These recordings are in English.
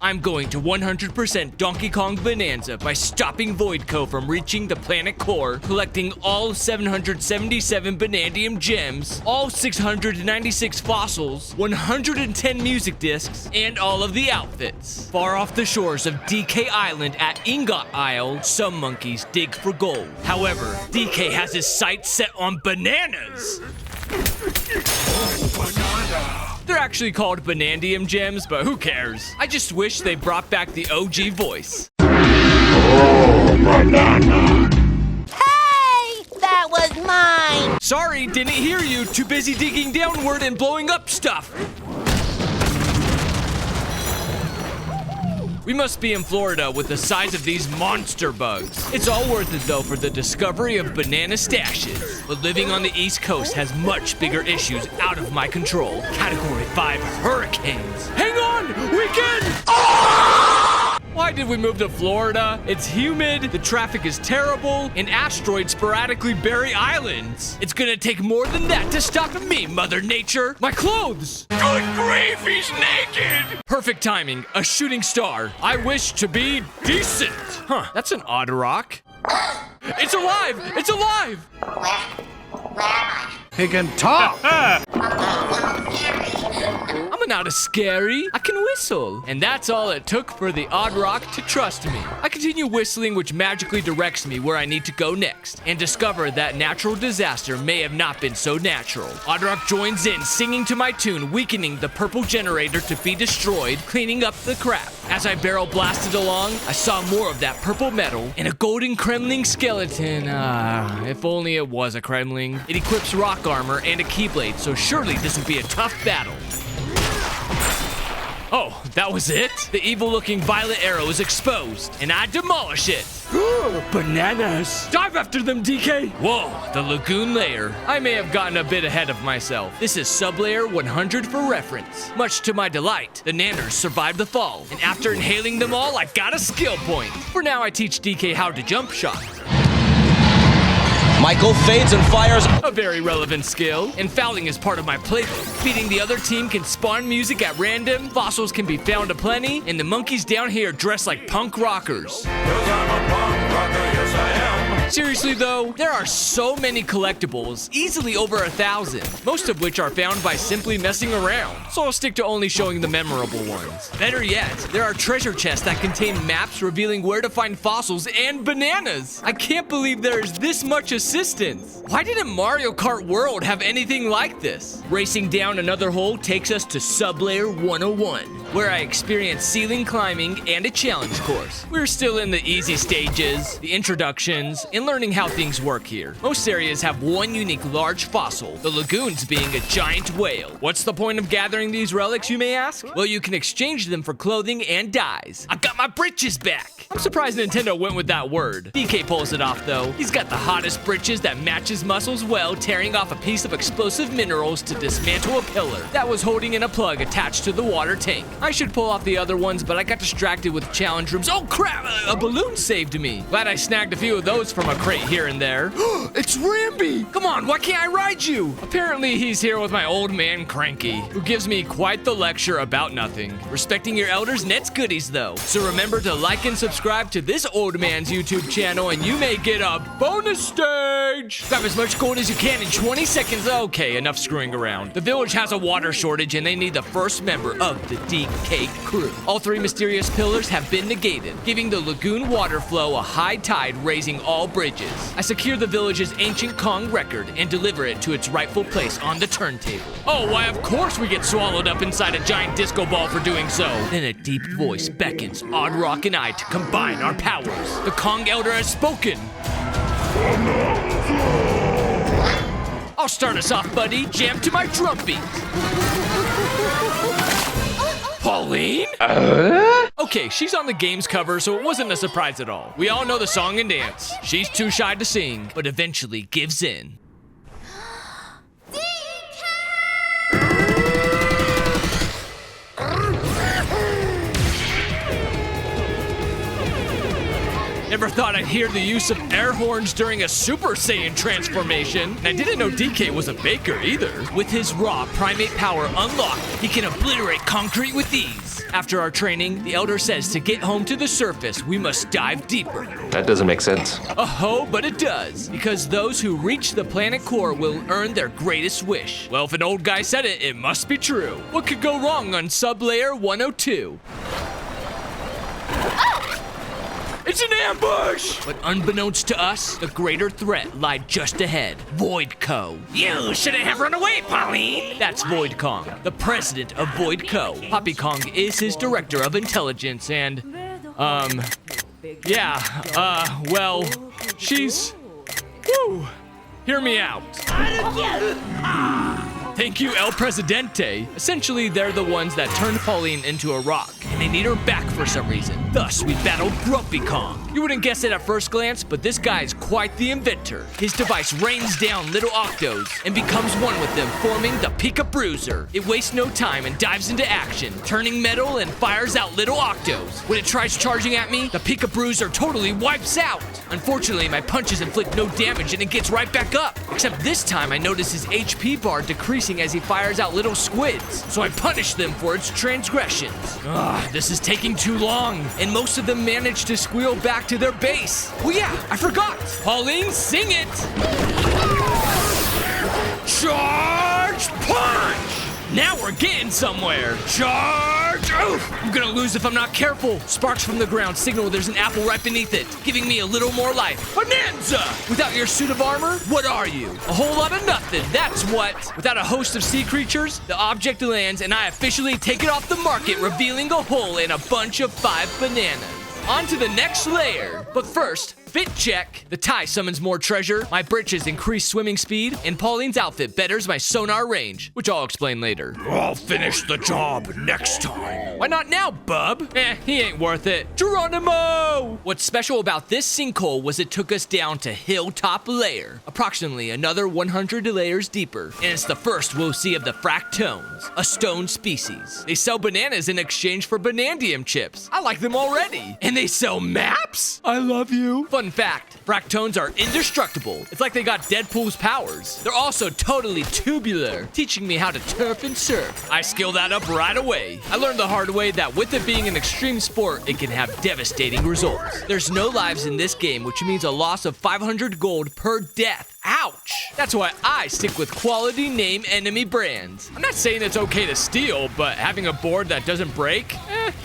I'm going to 100% Donkey Kong Bananza by stopping Voidco from reaching the planet core, collecting all 777 Banandium Gems, all 696 fossils, 110 music discs, and all of the outfits. Far off the shores of DK Island at Ingot Isle, some monkeys dig for gold. However, DK has his sights set on bananas! They're actually called Banandium Gems, but who cares? I just wish they brought back the OG voice. Oh, banana! Hey! That was mine! Sorry, didn't hear you. Too busy digging downward and blowing up stuff. We must be in Florida with the size of these monster bugs. It's all worth it though for the discovery of banana stashes. But living on the East Coast has much bigger issues out of my control. Category 5 hurricanes. Hang on! We can! Why did we move to Florida? It's humid, the traffic is terrible, and asteroids sporadically bury islands. It's gonna take more than that to stop me, Mother Nature. My clothes! Good grief, he's naked! Perfect timing, a shooting star. I wish to be decent. Huh, that's an odd rock. It's alive! It's alive! Where am I? He can talk! I'm not as scary. I can whistle. And that's all it took for the odd rock to trust me. I continue whistling, which magically directs me where I need to go next, and discover that natural disaster may have not been so natural. Odd rock joins in, singing to my tune, weakening the purple generator to be destroyed, cleaning up the crap. As I barrel blasted along, I saw more of that purple metal and a golden Kremling skeleton. If only it was a Kremling. It equips rock armor and a keyblade, so surely this would be a tough battle. Oh, that was it? The evil-looking violet arrow is exposed, and I demolish it. Bananas! Dive after them, DK! Whoa, the lagoon layer. I may have gotten a bit ahead of myself. This is sublayer 100 for reference. Much to my delight, the nanners survived the fall, and after inhaling them all, I got a skill point. For now, I teach DK how to jump shot. Michael fades and fires. A very relevant skill, and fouling is part of my playbook. Beating the other team can spawn music at random, fossils can be found aplenty, and the monkeys down here dress like punk rockers. Seriously though, there are so many collectibles, easily over 1,000, most of which are found by simply messing around, so I'll stick to only showing the memorable ones. Better yet, there are treasure chests that contain maps revealing where to find fossils and bananas. I can't believe there is this much assistance. Why didn't Mario Kart World have anything like this? Racing down another hole takes us to Sublayer 101, where I experience ceiling climbing and a challenge course. We're still in the easy stages, the introductions, and learning how things work here. Most areas have one unique large fossil, the lagoons being a giant whale. What's the point of gathering these relics, you may ask? Well, you can exchange them for clothing and dyes. I got my britches back! I'm surprised Nintendo went with that word. DK pulls it off though. He's got the hottest britches that match his muscles well, tearing off a piece of explosive minerals to dismantle a pillar that was holding in a plug attached to the water tank. I should pull off the other ones, but I got distracted with challenge rooms. Oh crap, a balloon saved me. Glad I snagged a few of those from a crate here and there. It's Ramby! Come on, why can't I ride you? Apparently he's here with my old man Cranky, who gives me quite the lecture about nothing. Respecting your elders nets goodies though. So remember to like and subscribe to this old man's YouTube channel and you may get a bonus stage! Grab as much gold as you can in 20 seconds. Okay, enough screwing around. The village has a water shortage and they need the first member of the DK crew. All 3 mysterious pillars have been negated, giving the lagoon water flow a high tide, raising all bridges. I secure the village's ancient Kong record and deliver it to its rightful place on the turntable. Oh, why of course we get swallowed up inside a giant disco ball for doing so. Then a deep voice beckons Odd Rock and I to combine our powers. The Kong Elder has spoken. I'll start us off, buddy. Jam to my drum beat. Pauline? Okay, she's on the game's cover, so it wasn't a surprise at all. We all know the song and dance. She's too shy to sing, but eventually gives in. Never thought I'd hear the use of air horns during a Super Saiyan transformation. And I didn't know DK was a baker either. With his raw primate power unlocked, he can obliterate concrete with ease. After our training, the Elder says to get home to the surface, we must dive deeper. That doesn't make sense. Oh, but it does. Because those who reach the planet core will earn their greatest wish. Well, if an old guy said it, it must be true. What could go wrong on Sublayer 102? It's an ambush! But unbeknownst to us, the greater threat lied just ahead. Void Co. You shouldn't have run away, Pauline. That's Void Kong, the president of Void Co. Poppy Kong is his director of intelligence and, well, she's... Woo! Hear me out. Thank you, El Presidente. Essentially, they're the ones that turned Pauline into a rock, and they need her back for some reason. Thus, we battled Grumpy Kong. You wouldn't guess it at first glance, but this guy is quite the inventor. His device rains down little octos and becomes one with them, forming the Pika Bruiser. It wastes no time and dives into action, turning metal and fires out little octos. When it tries charging at me, the Pika Bruiser totally wipes out. Unfortunately, my punches inflict no damage and it gets right back up. Except this time, I notice his HP bar decreasing as he fires out little squids, so I punish them for its transgressions. This is taking too long, and most of them manage to squeal back to their base. Oh yeah, I forgot. Pauline, sing it! Charge punch! Now we're getting somewhere. Charge! Oof! I'm gonna lose if I'm not careful. Sparks from the ground signal there's an apple right beneath it, giving me a little more life. Bananza! Without your suit of armor, what are you? A whole lot of nothing, that's what. Without a host of sea creatures, the object lands and I officially take it off the market, revealing a hole in a bunch of 5 bananas. On to the next layer. But first, fit check. The tie summons more treasure, my britches increase swimming speed, and Pauline's outfit betters my sonar range, which I'll explain later. I'll finish the job next time. Why not now, bub? He ain't worth it. Geronimo! What's special about this sinkhole was it took us down to Hilltop Layer, approximately another 100 layers deeper, and it's the first we'll see of the Fractones, a stone species. They sell bananas in exchange for Banandium chips. I like them already. And they sell maps? I love you. Fun fact, Fractones are indestructible. It's like they got Deadpool's powers. They're also totally tubular, teaching me how to turf and surf. I skill that up right away. I learned the hard way that with it being an extreme sport, it can have devastating results. There's no lives in this game, which means a loss of 500 gold per death. Ouch! That's why I stick with quality name enemy brands. I'm not saying it's okay to steal, but having a board that doesn't break,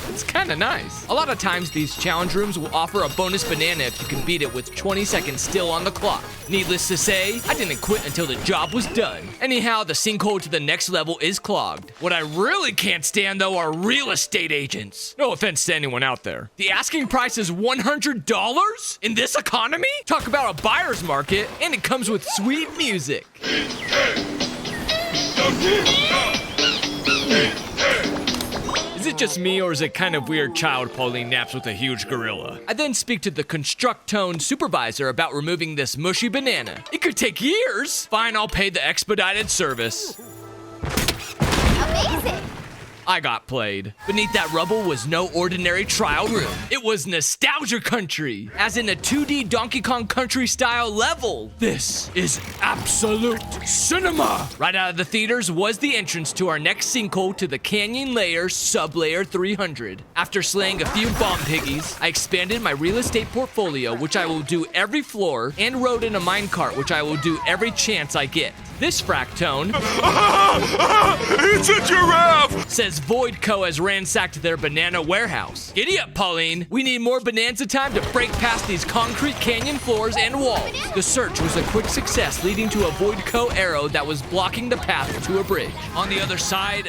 it's kinda nice. A lot of times these challenge rooms will offer a bonus banana if you can beat it with 20 seconds still on the clock. Needless to say, I didn't quit until the job was done. Anyhow, the sinkhole to the next level is clogged. What I really can't stand though are real estate agents. No offense to anyone out there. The asking price is $100? In this economy? Talk about a buyer's market, and it comes with sweet music. Is it just me, or is it kind of weird child Pauline naps with a huge gorilla? I then speak to the Constructone supervisor about removing this mushy banana. It could take years. Fine, I'll pay the expedited service. Amazing! I got played. Beneath that rubble was no ordinary trial room. It was nostalgia country, as in a 2D Donkey Kong Country style level. This is absolute cinema. Right out of the theaters was the entrance to our next sinkhole to the Canyon Layer Sublayer 300. After slaying a few bomb piggies, I expanded my real estate portfolio, which I will do every floor, and rode in a minecart, which I will do every chance I get. This Fractone, It's a giraffe! says Void Co. has ransacked their banana warehouse. Giddy up, Pauline. We need more Bonanza time to break past these concrete canyon floors and walls. The search was a quick success, leading to a Void Co. arrow that was blocking the path to a bridge. On the other side,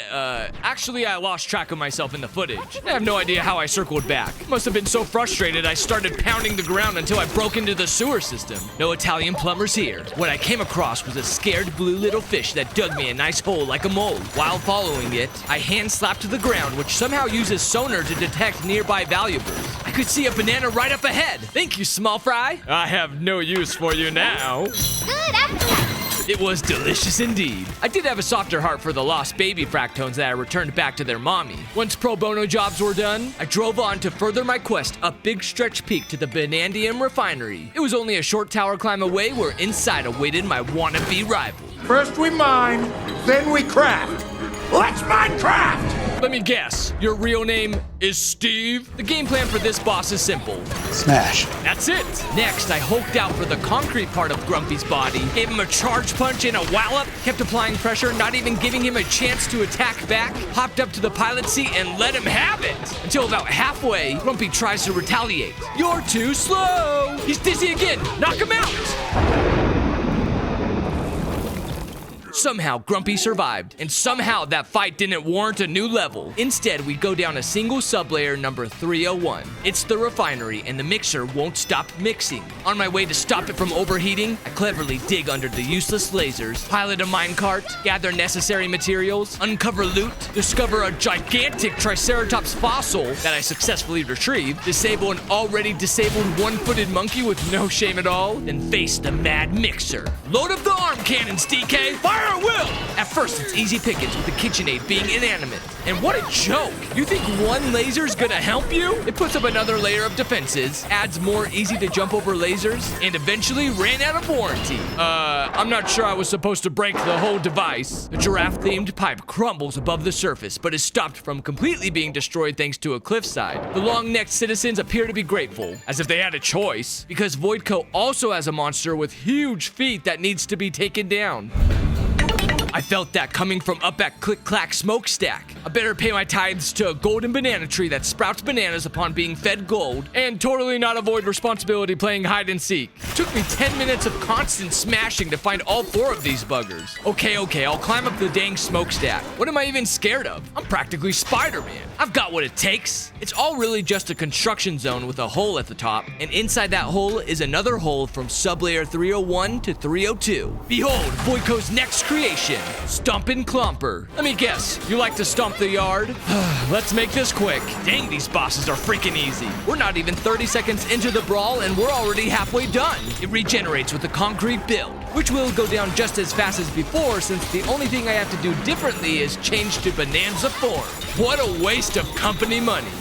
actually I lost track of myself in the footage. I have no idea how I circled back. Must have been so frustrated I started pounding the ground until I broke into the sewer system. No Italian plumbers here. What I came across was a scared blue little fish that dug me a nice hole like a mole. While following it, I hand slapped to the ground, which somehow uses sonar to detect nearby valuables. I could see a banana right up ahead. Thank you, small fry. I have no use for you now. Good appetite! It was delicious indeed. I did have a softer heart for the lost baby fractones that I returned back to their mommy. Once pro bono jobs were done, I drove on to further my quest up Big Stretch Peak to the Banandium refinery. It was only a short tower climb away where inside awaited my wannabe rival. First we mine, then we craft. Let's Minecraft! Let me guess, your real name is Steve? The game plan for this boss is simple. Smash. That's it. Next, I hulked out for the concrete part of Grumpy's body, gave him a charge punch and a wallop, kept applying pressure, not even giving him a chance to attack back, hopped up to the pilot seat and let him have it. Until about halfway, Grumpy tries to retaliate. You're too slow. He's dizzy again. Knock him out. Somehow, Grumpy survived, and somehow that fight didn't warrant a new level. Instead, we go down a single sublayer number 301. It's the refinery, and the mixer won't stop mixing. On my way to stop it from overheating, I cleverly dig under the useless lasers, pilot a minecart, gather necessary materials, uncover loot, discover a gigantic Triceratops fossil that I successfully retrieved, disable an already disabled one-footed monkey with no shame at all, then face the mad mixer. Load up the arm cannons, DK! Fire at will! At first, it's easy pickings with the KitchenAid being inanimate. And what a joke! You think one laser's gonna help you? It puts up another layer of defenses, adds more easy to jump over lasers, and eventually ran out of warranty. I'm not sure I was supposed to break the whole device. The giraffe-themed pipe crumbles above the surface, but is stopped from completely being destroyed thanks to a cliffside. The long-necked citizens appear to be grateful, as if they had a choice, because Voidco also has a monster with huge feet that needs to be taken down. I felt that coming from up at Click Clack Smokestack. I better pay my tithes to a golden banana tree that sprouts bananas upon being fed gold, and totally not avoid responsibility playing hide and seek. It took me 10 minutes of constant smashing to find all 4 of these buggers. Okay, I'll climb up the dang smokestack. What am I even scared of? I'm practically Spider-Man. I've got what it takes. It's all really just a construction zone with a hole at the top, and inside that hole is another hole from sublayer 301 to 302. Behold, Voidco's next creation. Stompin' Clomper. Let me guess, you like to stomp the yard? Let's make this quick. Dang, these bosses are freaking easy. We're not even 30 seconds into the brawl and we're already halfway done. It regenerates with the concrete build, which will go down just as fast as before since the only thing I have to do differently is change to Bananza form. What a waste of company money.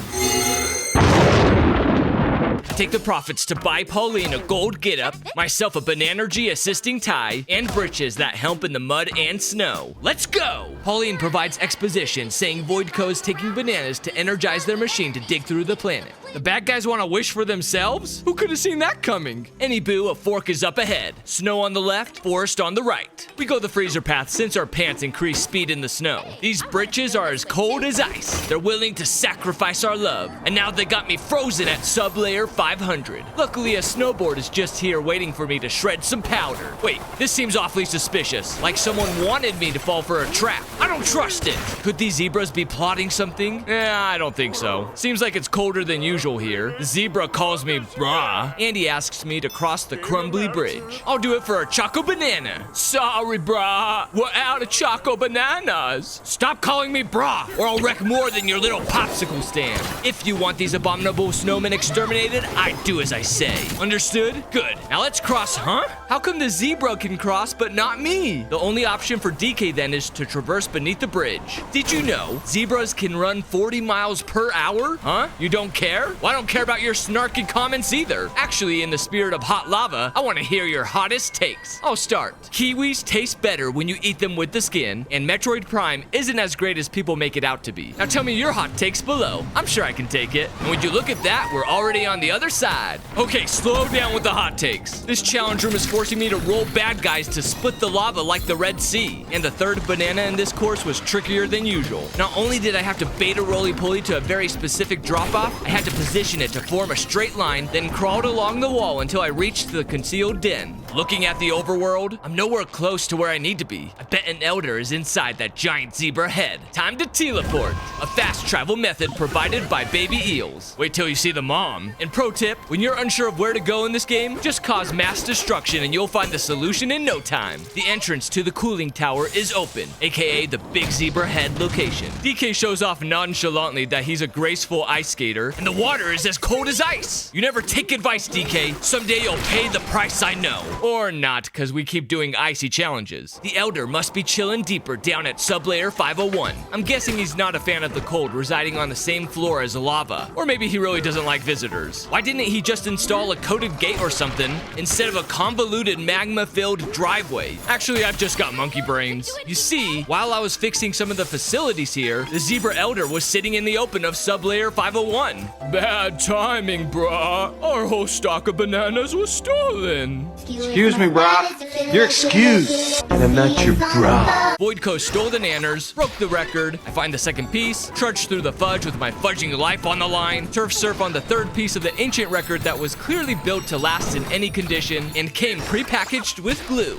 Take the profits to buy Pauline a gold getup, myself a Bananargy assisting tie, and britches that help in the mud and snow. Let's go! Pauline provides exposition saying Voidco is taking bananas to energize their machine to dig through the planet. The bad guys want to wish for themselves? Who could have seen that coming? Any boo, a fork is up ahead. Snow on the left, forest on the right. We go the freezer path since our pants increase speed in the snow. These britches are as cold as ice. They're willing to sacrifice our love. And now they got me frozen at sublayer 500. Luckily, a snowboard is just here waiting for me to shred some powder. Wait, this seems awfully suspicious. Like someone wanted me to fall for a trap. I don't trust it. Could these zebras be plotting something? I don't think so. Seems like it's colder than usual here. The zebra calls me brah, and he asks me to cross the crumbly bridge. I'll do it for a choco banana. Sorry, brah. We're out of choco bananas. Stop calling me brah, or I'll wreck more than your little popsicle stand. If you want these abominable snowmen exterminated, I do as I say. Understood? Good. Now let's cross, huh? How come the zebra can cross, but not me? The only option for DK then is to traverse beneath the bridge. Did you know zebras can run 40 miles per hour? Huh? You don't care? Well, I don't care about your snarky comments either. Actually, in the spirit of hot lava, I want to hear your hottest takes. I'll start. Kiwis taste better when you eat them with the skin, and Metroid Prime isn't as great as people make it out to be. Now tell me your hot takes below. I'm sure I can take it. And would you look at that, we're already on the other side. Okay, slow down with the hot takes. This challenge room is forcing me to roll bad guys to split the lava like the Red Sea. And the third banana in this course was trickier than usual. Not only did I have to beta roly-poly to a very specific drop-off, I had to position it to form a straight line, then crawled along the wall until I reached the concealed den. Looking at the overworld, I'm nowhere close to where I need to be. I bet an elder is inside that giant zebra head. Time to teleport, a fast travel method provided by baby eels. Wait till you see the mom. And pro tip, when you're unsure of where to go in this game, just cause mass destruction and you'll find the solution in no time. The entrance to the cooling tower is open, aka the big zebra head location. DK shows off nonchalantly that he's a graceful ice skater, and the water is as cold as ice. You never take advice, DK. Someday you'll pay the price, I know. Or not, because we keep doing icy challenges. The Elder must be chilling deeper down at sublayer 501. I'm guessing he's not a fan of the cold, residing on the same floor as lava. Or maybe he really doesn't like visitors. Why didn't he just install a coated gate or something instead of a convoluted magma-filled driveway? Actually, I've just got monkey brains. You see, while I was fixing some of the facilities here, the Zebra Elder was sitting in the open of sublayer 501. Bad timing, brah. Our whole stock of bananas was stolen. Excuse me, brah. You're excused. And I'm not your brah. Voidco stole the nanners, broke the record. I find the second piece, trudged through the fudge with my fudging life on the line, turf surf on the third piece of the ancient record that was clearly built to last in any condition and came prepackaged with glue.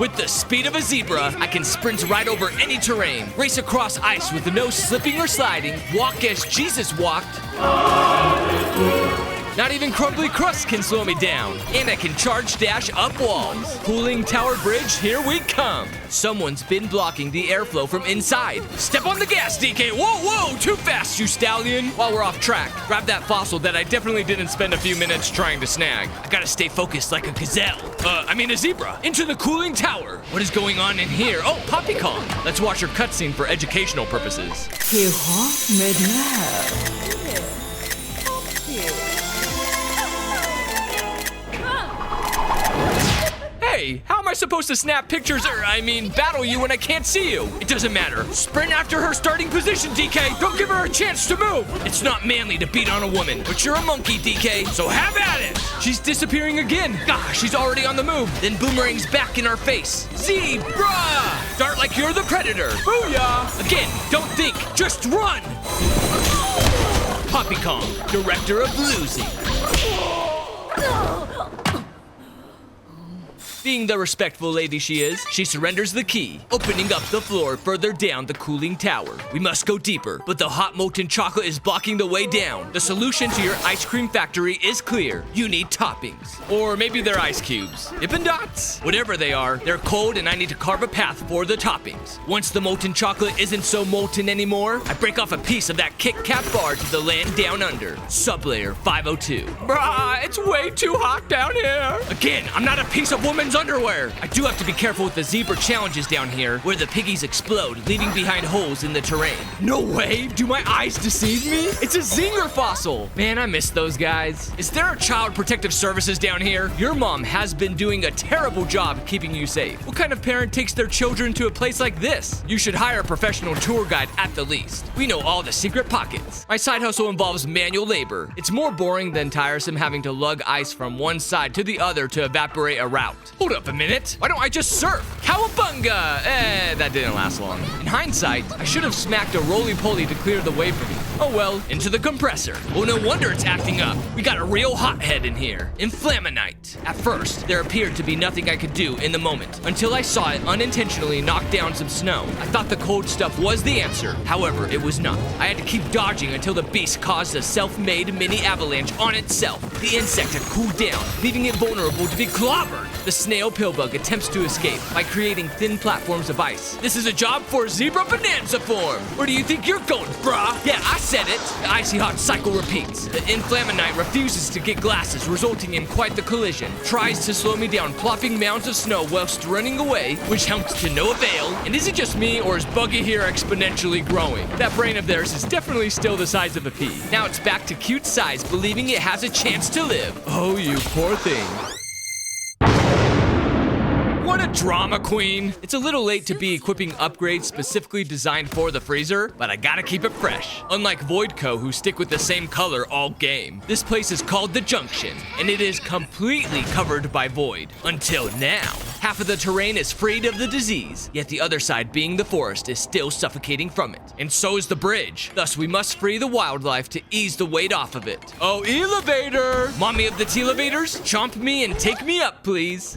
With the speed of a zebra, I can sprint right over any terrain, race across ice with no slipping or sliding, walk as Jesus walked. Not even crumbly crust can slow me down. And I can charge dash up walls. Cooling tower bridge, here we come. Someone's been blocking the airflow from inside. Step on the gas, DK. Whoa, whoa, too fast, you stallion. While we're off track, grab that fossil that I definitely didn't spend a few minutes trying to snag. I gotta stay focused like a gazelle. A zebra. Into the cooling tower. What is going on in here? Oh, Poppycon. Let's watch her cutscene for educational purposes. Hey, how am I supposed to snap pictures battle you when I can't see you? It doesn't matter. Sprint after her starting position, DK. Don't give her a chance to move. It's not manly to beat on a woman, but you're a monkey, DK, so have at it. She's disappearing again. Gosh, she's already on the move. Then boomerang's back in our face. Zebra! Dart like you're the predator. Booyah! Again, don't think, just run! Poppycon, director of losing. Being the respectful lady she is, she surrenders the key, opening up the floor further down the cooling tower. We must go deeper, but the hot molten chocolate is blocking the way down. The solution to your ice cream factory is clear. You need toppings. Or maybe they're ice cubes. Dippin' Dots? Whatever they are, they're cold and I need to carve a path for the toppings. Once the molten chocolate isn't so molten anymore, I break off a piece of that Kit Kat bar to the land down under. Sublayer 502. Brah, it's way too hot down here. Again, I'm not a piece of woman's underwear. I do have to be careful with the zebra challenges down here, where the piggies explode, leaving behind holes in the terrain. No way! Do my eyes deceive me? It's a zinger fossil! Man, I miss those guys. Is there a child protective services down here? Your mom has been doing a terrible job keeping you safe. What kind of parent takes their children to a place like this? You should hire a professional tour guide at the least. We know all the secret pockets. My side hustle involves manual labor. It's more boring than tiresome having to lug ice from one side to the other to evaporate a route. Hold up a minute. Why don't I just surf? Cowabunga! That didn't last long. In hindsight, I should have smacked a roly-poly to clear the way for me. Oh well, into the compressor. Well, no wonder it's acting up. We got a real hothead in here. Inflaminite. At first, there appeared to be nothing I could do in the moment, until I saw it unintentionally knock down some snow. I thought the cold stuff was the answer. However, it was not. I had to keep dodging until the beast caused a self-made mini avalanche on itself. The insect had cooled down, leaving it vulnerable to be clobbered. The snail pillbug attempts to escape by creating thin platforms of ice. This is a job for Zebra Bananza form. Where do you think you're going, brah? Yeah, I said it. The icy hot cycle repeats. The Inflaminite refuses to get glasses, resulting in quite the collision. Tries to slow me down, plopping mounds of snow whilst running away, which helps to no avail. And is it just me, or is Buggy here exponentially growing? That brain of theirs is definitely still the size of a pea. Now it's back to cute size, believing it has a chance to live. Oh, you poor thing. What a drama queen. It's a little late to be equipping upgrades specifically designed for the freezer, but I gotta keep it fresh. Unlike Voidco, who stick with the same color all game. This place is called the Junction, and it is completely covered by void. Until now. Half of the terrain is freed of the disease, yet the other side, being the forest, is still suffocating from it. And so is the bridge. Thus, we must free the wildlife to ease the weight off of it. Oh, elevator! Mommy of the T-elevators, chomp me and take me up, please.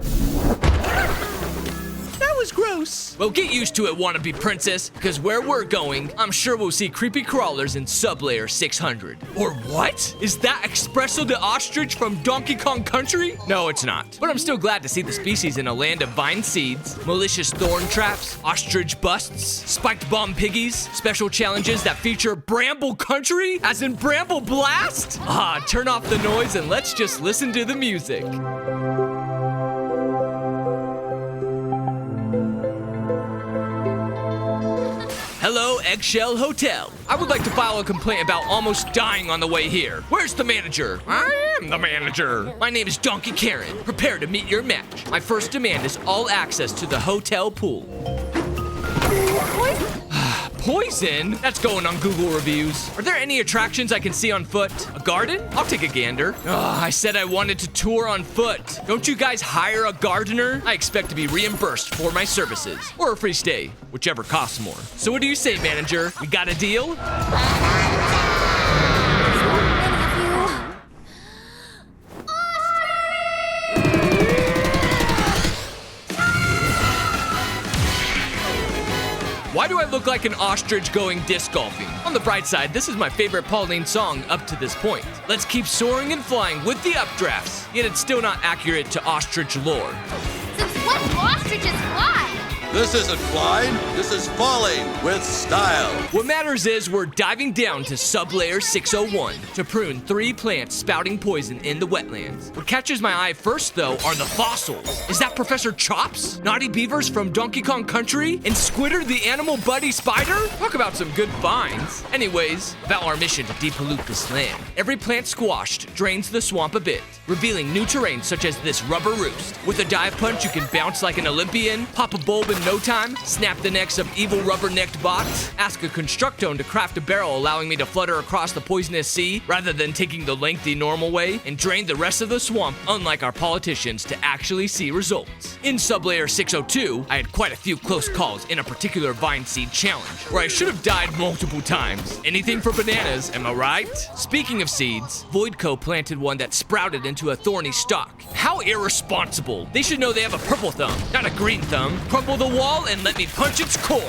That was gross. Well, get used to it, wannabe princess, because where we're going, I'm sure we'll see creepy crawlers in sublayer 600. Or what? Is that Espresso the ostrich from Donkey Kong Country? No, it's not. But I'm still glad to see the species in a land of vine seeds, malicious thorn traps, ostrich busts, spiked bomb piggies, special challenges that feature Bramble Country, as in Bramble Blast? Ah, turn off the noise and let's just listen to the music. Hello, Eggshell Hotel. I would like to file a complaint about almost dying on the way here. Where's the manager? I am the manager. My name is Donkey Karen. Prepare to meet your match. My first demand is all access to the hotel pool. Poison? That's going on Google reviews. Are there any attractions I can see on foot? A garden? I'll take a gander. I said I wanted to tour on foot. Don't you guys hire a gardener? I expect to be reimbursed for my services. Or a free stay, whichever costs more. So what do you say, manager? We got a deal? Why do I look like an ostrich going disc golfing? On the bright side, this is my favorite Pauline song up to this point. Let's keep soaring and flying with the updrafts. Yet it's still not accurate to ostrich lore. Since when do ostriches fly? This isn't flying, this is falling with style. What matters is we're diving down to sublayer 601 to prune 3 plants spouting poison in the wetlands. What catches my eye first, though, are the fossils. Is that Professor Chops? Naughty Beavers from Donkey Kong Country? And Squitter the animal buddy spider? Talk about some good finds. Anyways, about our mission to depollute this land. Every plant squashed drains the swamp a bit, revealing new terrain such as this rubber roost. With a dive punch, you can bounce like an Olympian, pop a bulb in no time, snap the necks of evil rubber-necked bots, ask a Constructone to craft a barrel allowing me to flutter across the poisonous sea rather than taking the lengthy normal way, and drain the rest of the swamp unlike our politicians to actually see results. In sublayer 602, I had quite a few close calls in a particular vine seed challenge, where I should have died multiple times. Anything for bananas, am I right? Speaking of seeds, Voidco planted one that sprouted into a thorny stalk. How irresponsible. They should know they have a purple thumb, not a green thumb. Crumble the wall and let me punch its core.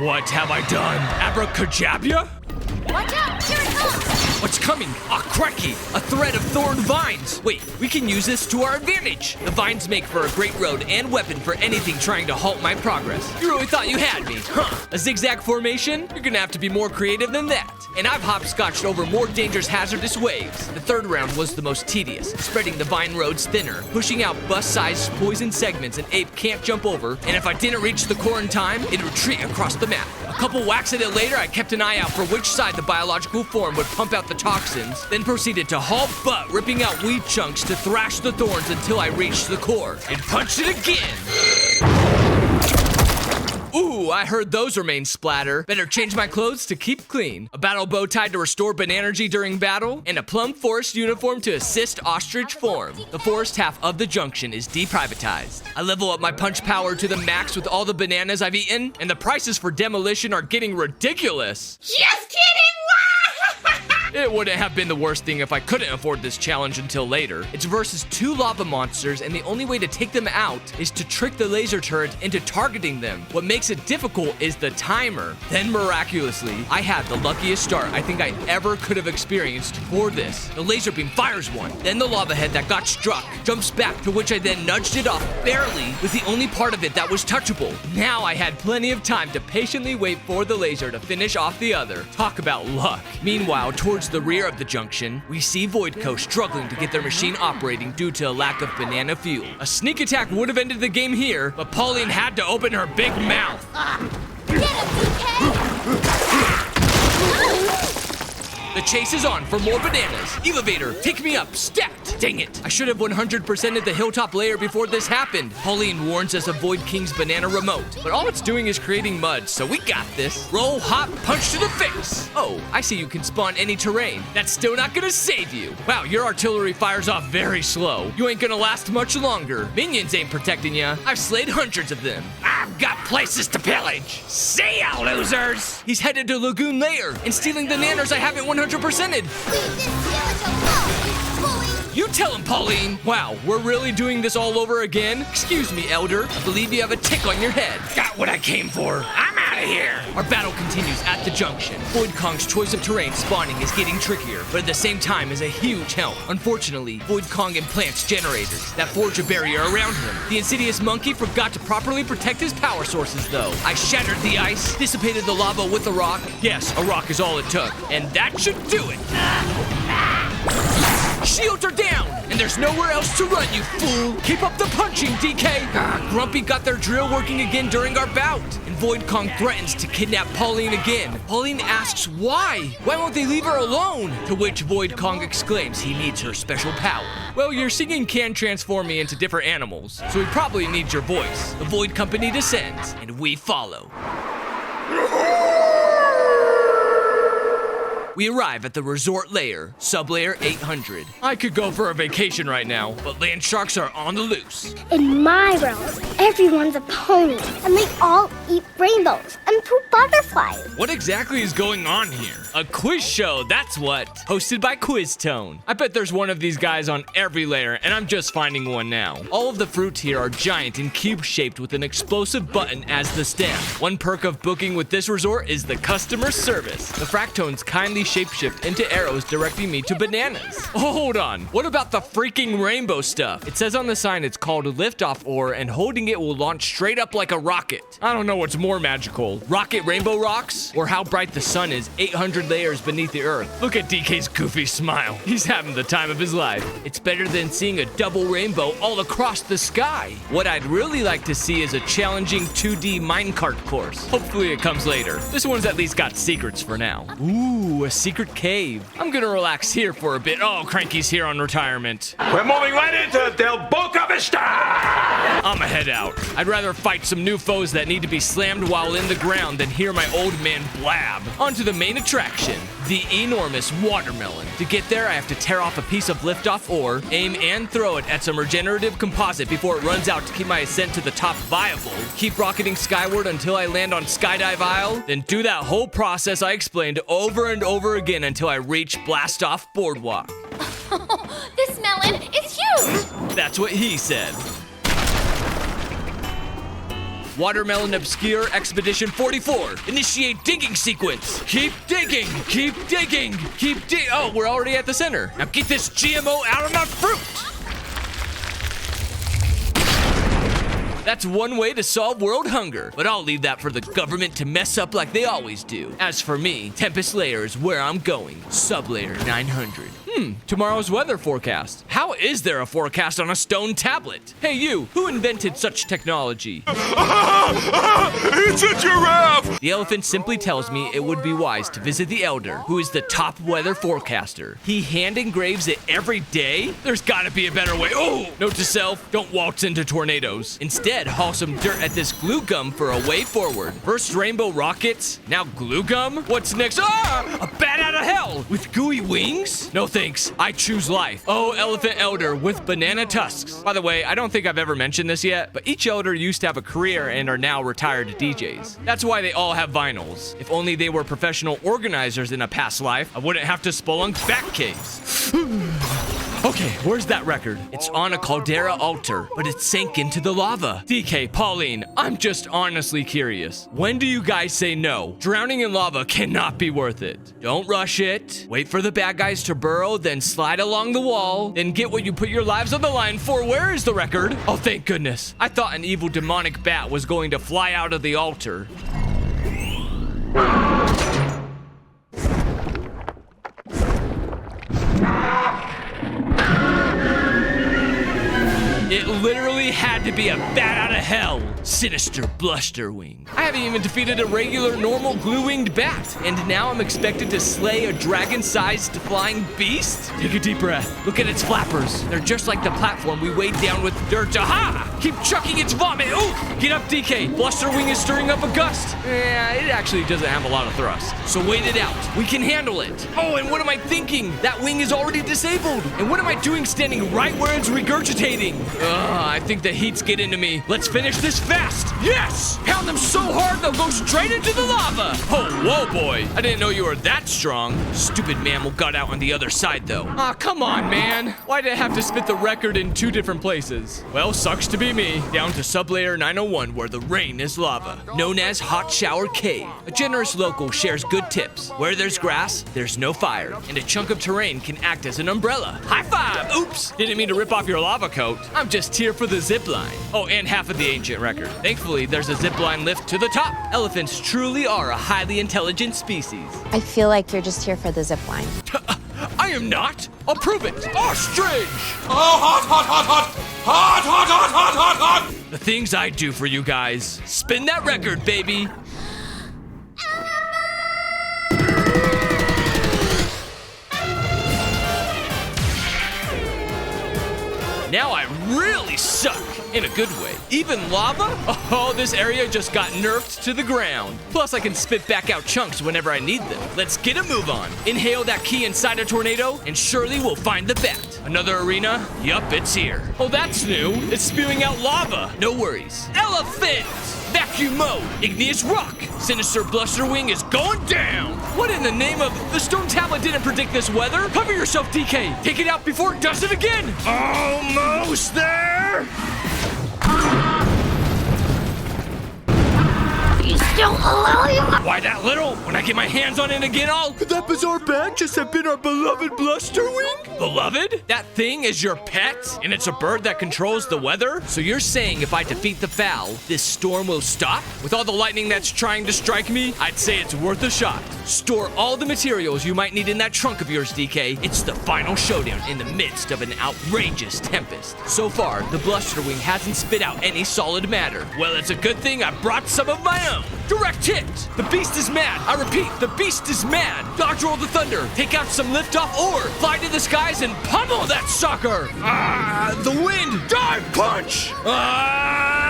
What have I done? Abracadabra? Watch out! Here it comes! What's coming? Ah, crikey! A thread of thorned vines! Wait, we can use this to our advantage! The vines make for a great road and weapon for anything trying to halt my progress. You really thought you had me, huh? A zigzag formation? You're gonna have to be more creative than that. And I've hopscotched over more dangerous hazardous waves. The third round was the most tedious, spreading the vine roads thinner, pushing out bus-sized poison segments an ape can't jump over, and if I didn't reach the core in time, it'd retreat across the map. A couple whacks at it later, I kept an eye out for which side the biological form would pump out the toxins, then proceeded to haul butt, ripping out weed chunks to thrash the thorns until I reached the core, and punched it again! Ooh, I heard those remain splatter. Better change my clothes to keep clean. A battle bow tied to restore Bananergy during battle, and a plum forest uniform to assist ostrich form. The forest half of the junction is deprivatized. I level up my punch power to the max with all the bananas I've eaten, and the prices for demolition are getting ridiculous. Just kidding! It wouldn't have been the worst thing if I couldn't afford this challenge until later. It's versus 2 lava monsters, and the only way to take them out is to trick the laser turret into targeting them. What makes it difficult is the timer. Then miraculously, I had the luckiest start I think I ever could have experienced for this. The laser beam fires one, then the lava head that got struck jumps back, to which I then nudged it off barely with the only part of it that was touchable. Now I had plenty of time to patiently wait for the laser to finish off the other. Talk about luck. Meanwhile, towards the rear of the junction, we see Voidco struggling to get their machine operating due to a lack of banana fuel. A sneak attack would have ended the game here, but Pauline had to open her big mouth. Get him, DK! The chase is on for more bananas. Elevator, take me up, stat! Dang it, I should have 100%ed the hilltop layer before this happened. Pauline warns us of Void King's banana remote, but all it's doing is creating mud, so we got this. Roll, hop, punch to the face. Oh, I see you can spawn any terrain. That's still not gonna save you. Wow, your artillery fires off very slow. You ain't gonna last much longer. Minions ain't protecting ya. I've slayed hundreds of them. I've got places to pillage. See ya, losers! He's headed to Lagoon Lair and stealing the nanners I haven't 100%ed. Leave this village alone, you bully! You tell him, Pauline. Wow, we're really doing this all over again? Excuse me, Elder. I believe you have a tick on your head. Got what I came for. I'm out of here. Our battle continues at the junction. Void Kong's choice of terrain spawning is getting trickier, but at the same time is a huge help. Unfortunately, Void Kong implants generators that forge a barrier around him. The insidious monkey forgot to properly protect his power sources, though. I shattered the ice, dissipated the lava with a rock. Yes, a rock is all it took, and that should do it. Shields are down, and there's nowhere else to run, you fool. Keep up the punching, DK. Grumpy got their drill working again during our bout, and Void Kong threatens to kidnap Pauline again. Pauline asks why? Why won't they leave her alone? To which Void Kong exclaims he needs her special power. Well, your singing can transform me into different animals, so he probably needs your voice. The Void Company descends, and we follow. We arrive at the resort layer, sublayer 800. I could go for a vacation right now, but land sharks are on the loose. In my world, everyone's a pony, and they all eat rainbows and poop butterflies. What exactly is going on here? A quiz show, that's what. Hosted by Quiz Tone. I bet there's one of these guys on every layer, and I'm just finding one now. All of the fruits here are giant and cube-shaped with an explosive button as the stem. One perk of booking with this resort is the customer service. The fractones kindly shapeshift into arrows directing me to bananas. Oh, hold on. What about the freaking rainbow stuff? It says on the sign it's called liftoff ore, and holding it will launch straight up like a rocket. I don't know what's more magical. Rocket rainbow rocks? Or how bright the sun is 800 layers beneath the earth. Look at DK's goofy smile. He's having the time of his life. It's better than seeing a double rainbow all across the sky. What I'd really like to see is a challenging 2D minecart course. Hopefully it comes later. This one's at least got secrets for now. Ooh, a secret cave. I'm gonna relax here for a bit. Oh, Cranky's here on retirement. We're moving right into Del Boca Vista! I'ma head out. I'd rather fight some new foes that need to be slammed while in the ground than hear my old man blab. On to the main attraction, the enormous watermelon. To get there, I have to tear off a piece of liftoff ore, aim and throw it at some regenerative composite before it runs out to keep my ascent to the top viable. Keep rocketing skyward until I land on Skydive Isle, then do that whole process I explained over and over again until I reach Blast Off Boardwalk. This melon is huge! That's what he said. Watermelon Obscure Expedition 44. Initiate digging sequence. Keep digging, keep digging, keep dig. Oh, we're already at the center. Now get this GMO out of my fruit. That's one way to solve world hunger, but I'll leave that for the government to mess up like they always do. As for me, Tempest Layer is where I'm going. Sublayer 900. Tomorrow's weather forecast. How is there a forecast on a stone tablet? Hey you, who invented such technology? It's a giraffe! The elephant simply tells me it would be wise to visit the Elder, who is the top weather forecaster. He hand engraves it every day? There's gotta be a better way. Oh! Note to self, don't waltz into tornadoes. Instead, haul some dirt at this glue gum for a way forward. First rainbow rockets, now glue gum? What's next? Ah! A bat out of hell! With gooey wings? No thanks, I choose life. Oh, elephant elder with banana tusks. By the way, I don't think I've ever mentioned this yet, but each elder used to have a career and are now retired DJs. That's why they all have vinyls. If only they were professional organizers in a past life, I wouldn't have to spelunk bat caves. Okay, where's that record? It's on a caldera altar, but it sank into the lava. DK, Pauline, I'm just honestly curious. When do you guys say no? Drowning in lava cannot be worth it. Don't rush it. Wait for the bad guys to burrow, then slide along the wall, then get what you put your lives on the line for. Where is the record? Oh, thank goodness. I thought an evil demonic bat was going to fly out of the altar. It literally had to be a bat out of hell. Sinister Blusterwing. I haven't even defeated a regular normal glue-winged bat, and now I'm expected to slay a dragon-sized flying beast? Take a deep breath. Look at its flappers. They're just like the platform we weighed down with dirt. Aha! Keep chucking its vomit. Ooh! Get up, DK. Blusterwing is stirring up a gust. Yeah, it actually doesn't have a lot of thrust. So wait it out. We can handle it. Oh, and what am I thinking? That wing is already disabled. And what am I doing standing right where it's regurgitating? I think the heat's getting to me. Let's Let's finish this fast. Yes! Pound them so hard they'll go straight into the lava. Oh, whoa, boy. I didn't know you were that strong. Stupid mammal got out on the other side, though. Aw, come on, man. Why did I have to spit the record in 2 different places? Well, sucks to be me. Down to sublayer 901 where the rain is lava. Known as Hot Shower Cave. A generous local shares good tips. Where there's grass, there's no fire. And a chunk of terrain can act as an umbrella. High five! Oops! Didn't mean to rip off your lava coat. I'm just here for the zip line. Oh, and half of the ancient record. Thankfully, there's a zip line lift to the top. Elephants truly are a highly intelligent species. I feel like you're just here for the zip line. I am not. I'll prove it. Ostrich! Oh, hot, hot, hot, hot! Hot, hot, hot, hot, hot, hot! The things I do for you guys. Spin that record, baby. Now I really suck, in a good way. Even lava? Oh, this area just got nerfed to the ground. Plus, I can spit back out chunks whenever I need them. Let's get a move on. Inhale that key inside a tornado, and surely we'll find the bat. Another arena? Yup, it's here. Oh, that's new. It's spewing out lava. No worries. Elephant! Vacuum mode! Igneous rock! Sinister Blusterwing is going down! What in the name of... The stone tablet didn't predict this weather? Cover yourself, DK! Take it out before it does it again! Almost there! Why that little? When I get my hands on it again, Could that bizarre bat just have been our beloved Blusterwing? Beloved? That thing is your pet? And it's a bird that controls the weather? So you're saying if I defeat the fowl, this storm will stop? With all the lightning that's trying to strike me, I'd say it's worth a shot. Store all the materials you might need in that trunk of yours, DK. It's the final showdown in the midst of an outrageous tempest. So far, the Blusterwing hasn't spit out any solid matter. Well, it's a good thing I brought some of my own. Direct hit! The beast is mad! I repeat, the beast is mad! Dodge roll the thunder, take out some liftoff, or fly to the skies and pummel that sucker! The wind! Dive punch! Yeah!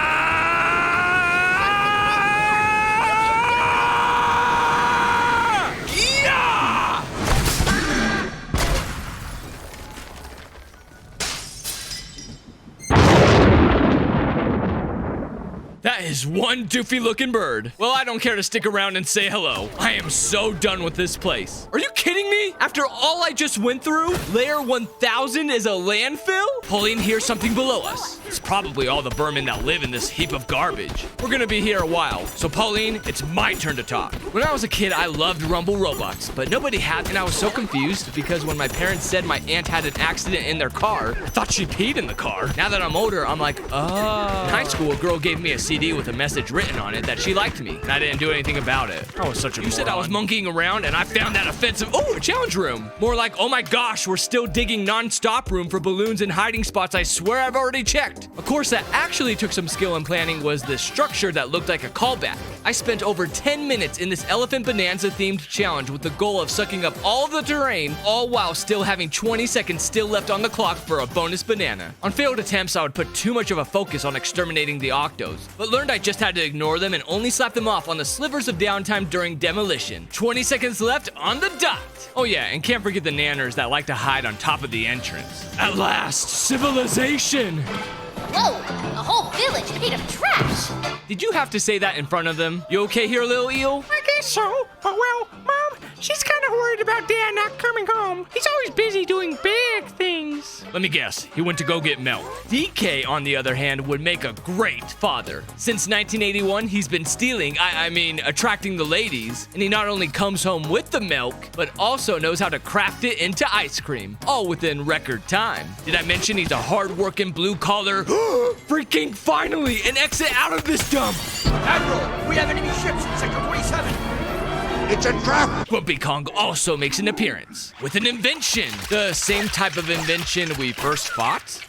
That is one doofy looking bird. Well, I don't care to stick around and say hello. I am so done with this place. Are you kidding me? After all I just went through, layer 1000 is a landfill? Pauline hears something below us. It's probably all the vermin that live in this heap of garbage. We're gonna be here a while, so Pauline, it's my turn to talk. When I was a kid, I loved Rumble robots, but nobody had, and I was so confused because when my parents said my aunt had an accident in their car, I thought she peed in the car. Now that I'm older, I'm like, oh. In high school, a girl gave me a CD with a message written on it that she liked me, and I didn't do anything about it. I was such a moron. You said I was monkeying around, and I found that offensive. Oh, a challenge room. More like, oh my gosh, we're still digging non-stop room for balloons and hiding spots I swear I've already checked. A course that actually took some skill and planning was the structure that looked like a callback. I spent over 10 minutes in this Elephant Bananza themed challenge with the goal of sucking up all of the terrain, all while still having 20 seconds still left on the clock for a bonus banana. On failed attempts, I would put too much of a focus on exterminating the octos, but learned I just had to ignore them and only slap them off on the slivers of downtime during demolition. 20 seconds left on the dot. Oh yeah, and can't forget the nanners that like to hide on top of the entrance. At last, civilization! Whoa, a whole village made of trash. Did you have to say that in front of them? You okay here, little eel? I guess so. But well, Mom, she's kind of worried about Dad not coming home. He's always busy doing big things. Let me guess, he went to go get milk. DK, on the other hand, would make a great father. Since 1981, he's been stealing, I mean, attracting the ladies. And he not only comes home with the milk, but also knows how to craft it into ice cream. All within record time. Did I mention he's a hard-working blue-collar... Freaking finally, an exit out of this dump! Admiral, we have enemy ships in Sector 47. It's a trap. Grumpy Kong also makes an appearance with an invention. The same type of invention we first fought?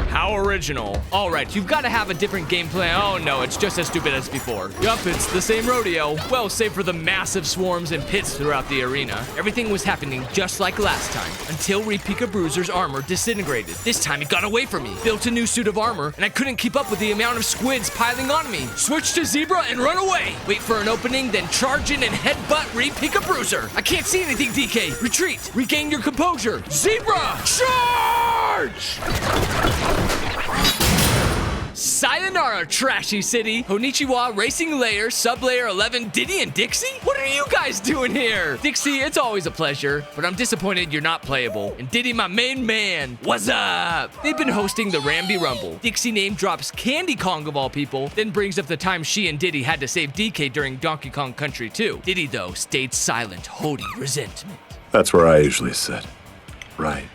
How original. All right, you've got to have a different game plan. Oh no, it's just as stupid as before. Yup, it's the same rodeo. Well, save for the massive swarms and pits throughout the arena. Everything was happening just like last time, until Repica Bruiser's armor disintegrated. This time he got away from me, built a new suit of armor, and I couldn't keep up with the amount of squids piling on me. Switch to Zebra and run away. Wait for an opening, then charge in and headbutt Repica Bruiser. I can't see anything, DK. Retreat. Regain your composure. Zebra, charge! Sayonara, Trashy City. Konnichiwa, Racing Layer, Sublayer 11, Diddy and Dixie? What are you guys doing here? Dixie, it's always a pleasure, but I'm disappointed you're not playable. And Diddy, my main man, what's up? They've been hosting the Ramby Rumble. Dixie name drops Candy Kong of all people, then brings up the time she and Diddy had to save DK during Donkey Kong Country 2. Diddy, though, stayed silent, holding resentment. That's where I usually sit. Right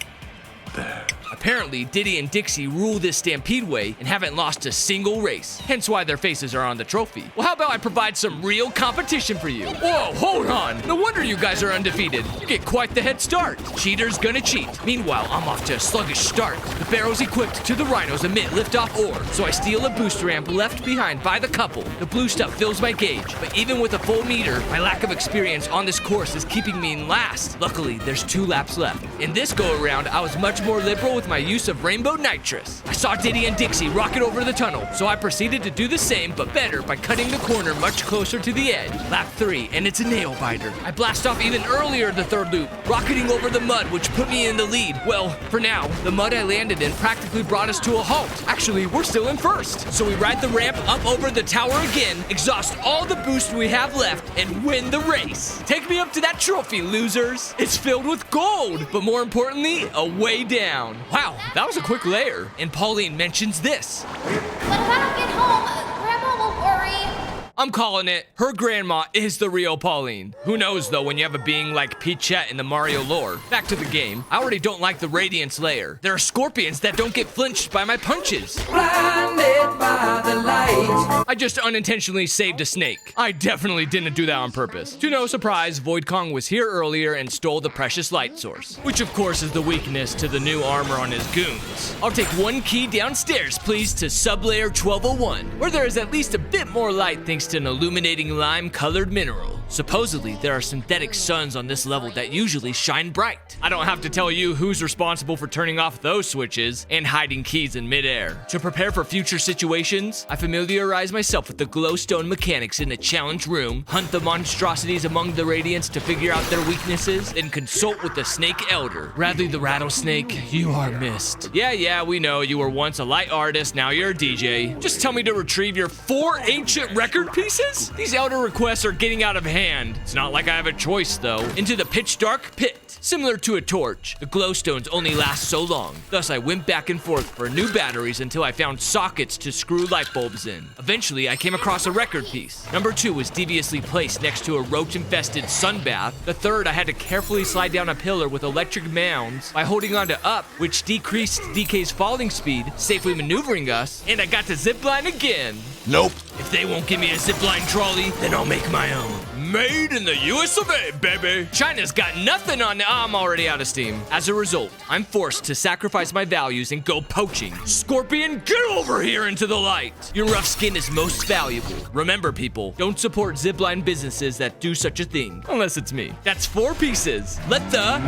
there. Apparently, Diddy and Dixie rule this Stampede way and haven't lost a single race, hence why their faces are on the trophy. Well, how about I provide some real competition for you? Whoa, hold on. No wonder you guys are undefeated. You get quite the head start. Cheater's gonna cheat. Meanwhile, I'm off to a sluggish start. The barrel's equipped to the rhinos emit liftoff ore, so I steal a boost ramp left behind by the couple. The blue stuff fills my gauge, but even with a full meter, my lack of experience on this course is keeping me in last. Luckily, there's 2 laps left. In this go-around, I was much more liberal with my use of rainbow nitrous. I saw Diddy and Dixie rocket over the tunnel, so I proceeded to do the same, but better by cutting the corner much closer to the edge. Lap 3, and it's a nail biter. I blast off even earlier the 3rd loop, rocketing over the mud, which put me in the lead. Well, for now, the mud I landed in practically brought us to a halt. Actually, we're still in 1st. So we ride the ramp up over the tower again, exhaust all the boost we have left, and win the race. Take me up to that trophy, losers. It's filled with gold, but more importantly, a way down. Wow, that was a quick layer. And Pauline mentions this. But if I don't get home, Grandma will worry. I'm calling it. Her grandma is the real Pauline. Who knows, though, when you have a being like Peachette in the Mario lore. Back to the game. I already don't like the Radiance layer. There are scorpions that don't get flinched by my punches. Blinded by the light. I just unintentionally saved a snake. I definitely didn't do that on purpose. To no surprise, Void Kong was here earlier and stole the precious light source, which of course is the weakness to the new armor on his goons. I'll take 1 key downstairs, please, to Sublayer 1201, where there is at least a bit more light thanks to an illuminating lime-colored mineral. Supposedly, there are synthetic suns on this level that usually shine bright. I don't have to tell you who's responsible for turning off those switches and hiding keys in midair. To prepare for future situations, I familiarize myself with the glowstone mechanics in the challenge room, hunt the monstrosities among the Radiants to figure out their weaknesses, then consult with the Snake Elder. Bradley the Rattlesnake, you are missed. Yeah, we know you were once a light artist, now you're a DJ. Just tell me to retrieve your 4 ancient record pieces? These Elder requests are getting out of hand. It's not like I have a choice, though. Into the pitch dark pit. Similar to a torch, the glowstones only last so long. Thus, I went back and forth for new batteries until I found sockets to screw light bulbs in. Eventually, I came across a record piece. Number 2 was deviously placed next to a roach-infested sun bath. The 3rd, I had to carefully slide down a pillar with electric mounds by holding on to up, which decreased DK's falling speed, safely maneuvering us, and I got to zipline again. Nope. If they won't give me a zipline trolley, then I'll make my own. Made in the US of A, baby. China's got nothing on. I'm already out of steam. As a result, I'm forced to sacrifice my values and go poaching. Scorpion, get over here into the light. Your rough skin is most valuable. Remember, people, don't support zipline businesses that do such a thing. Unless it's me. That's 4 pieces. Let the...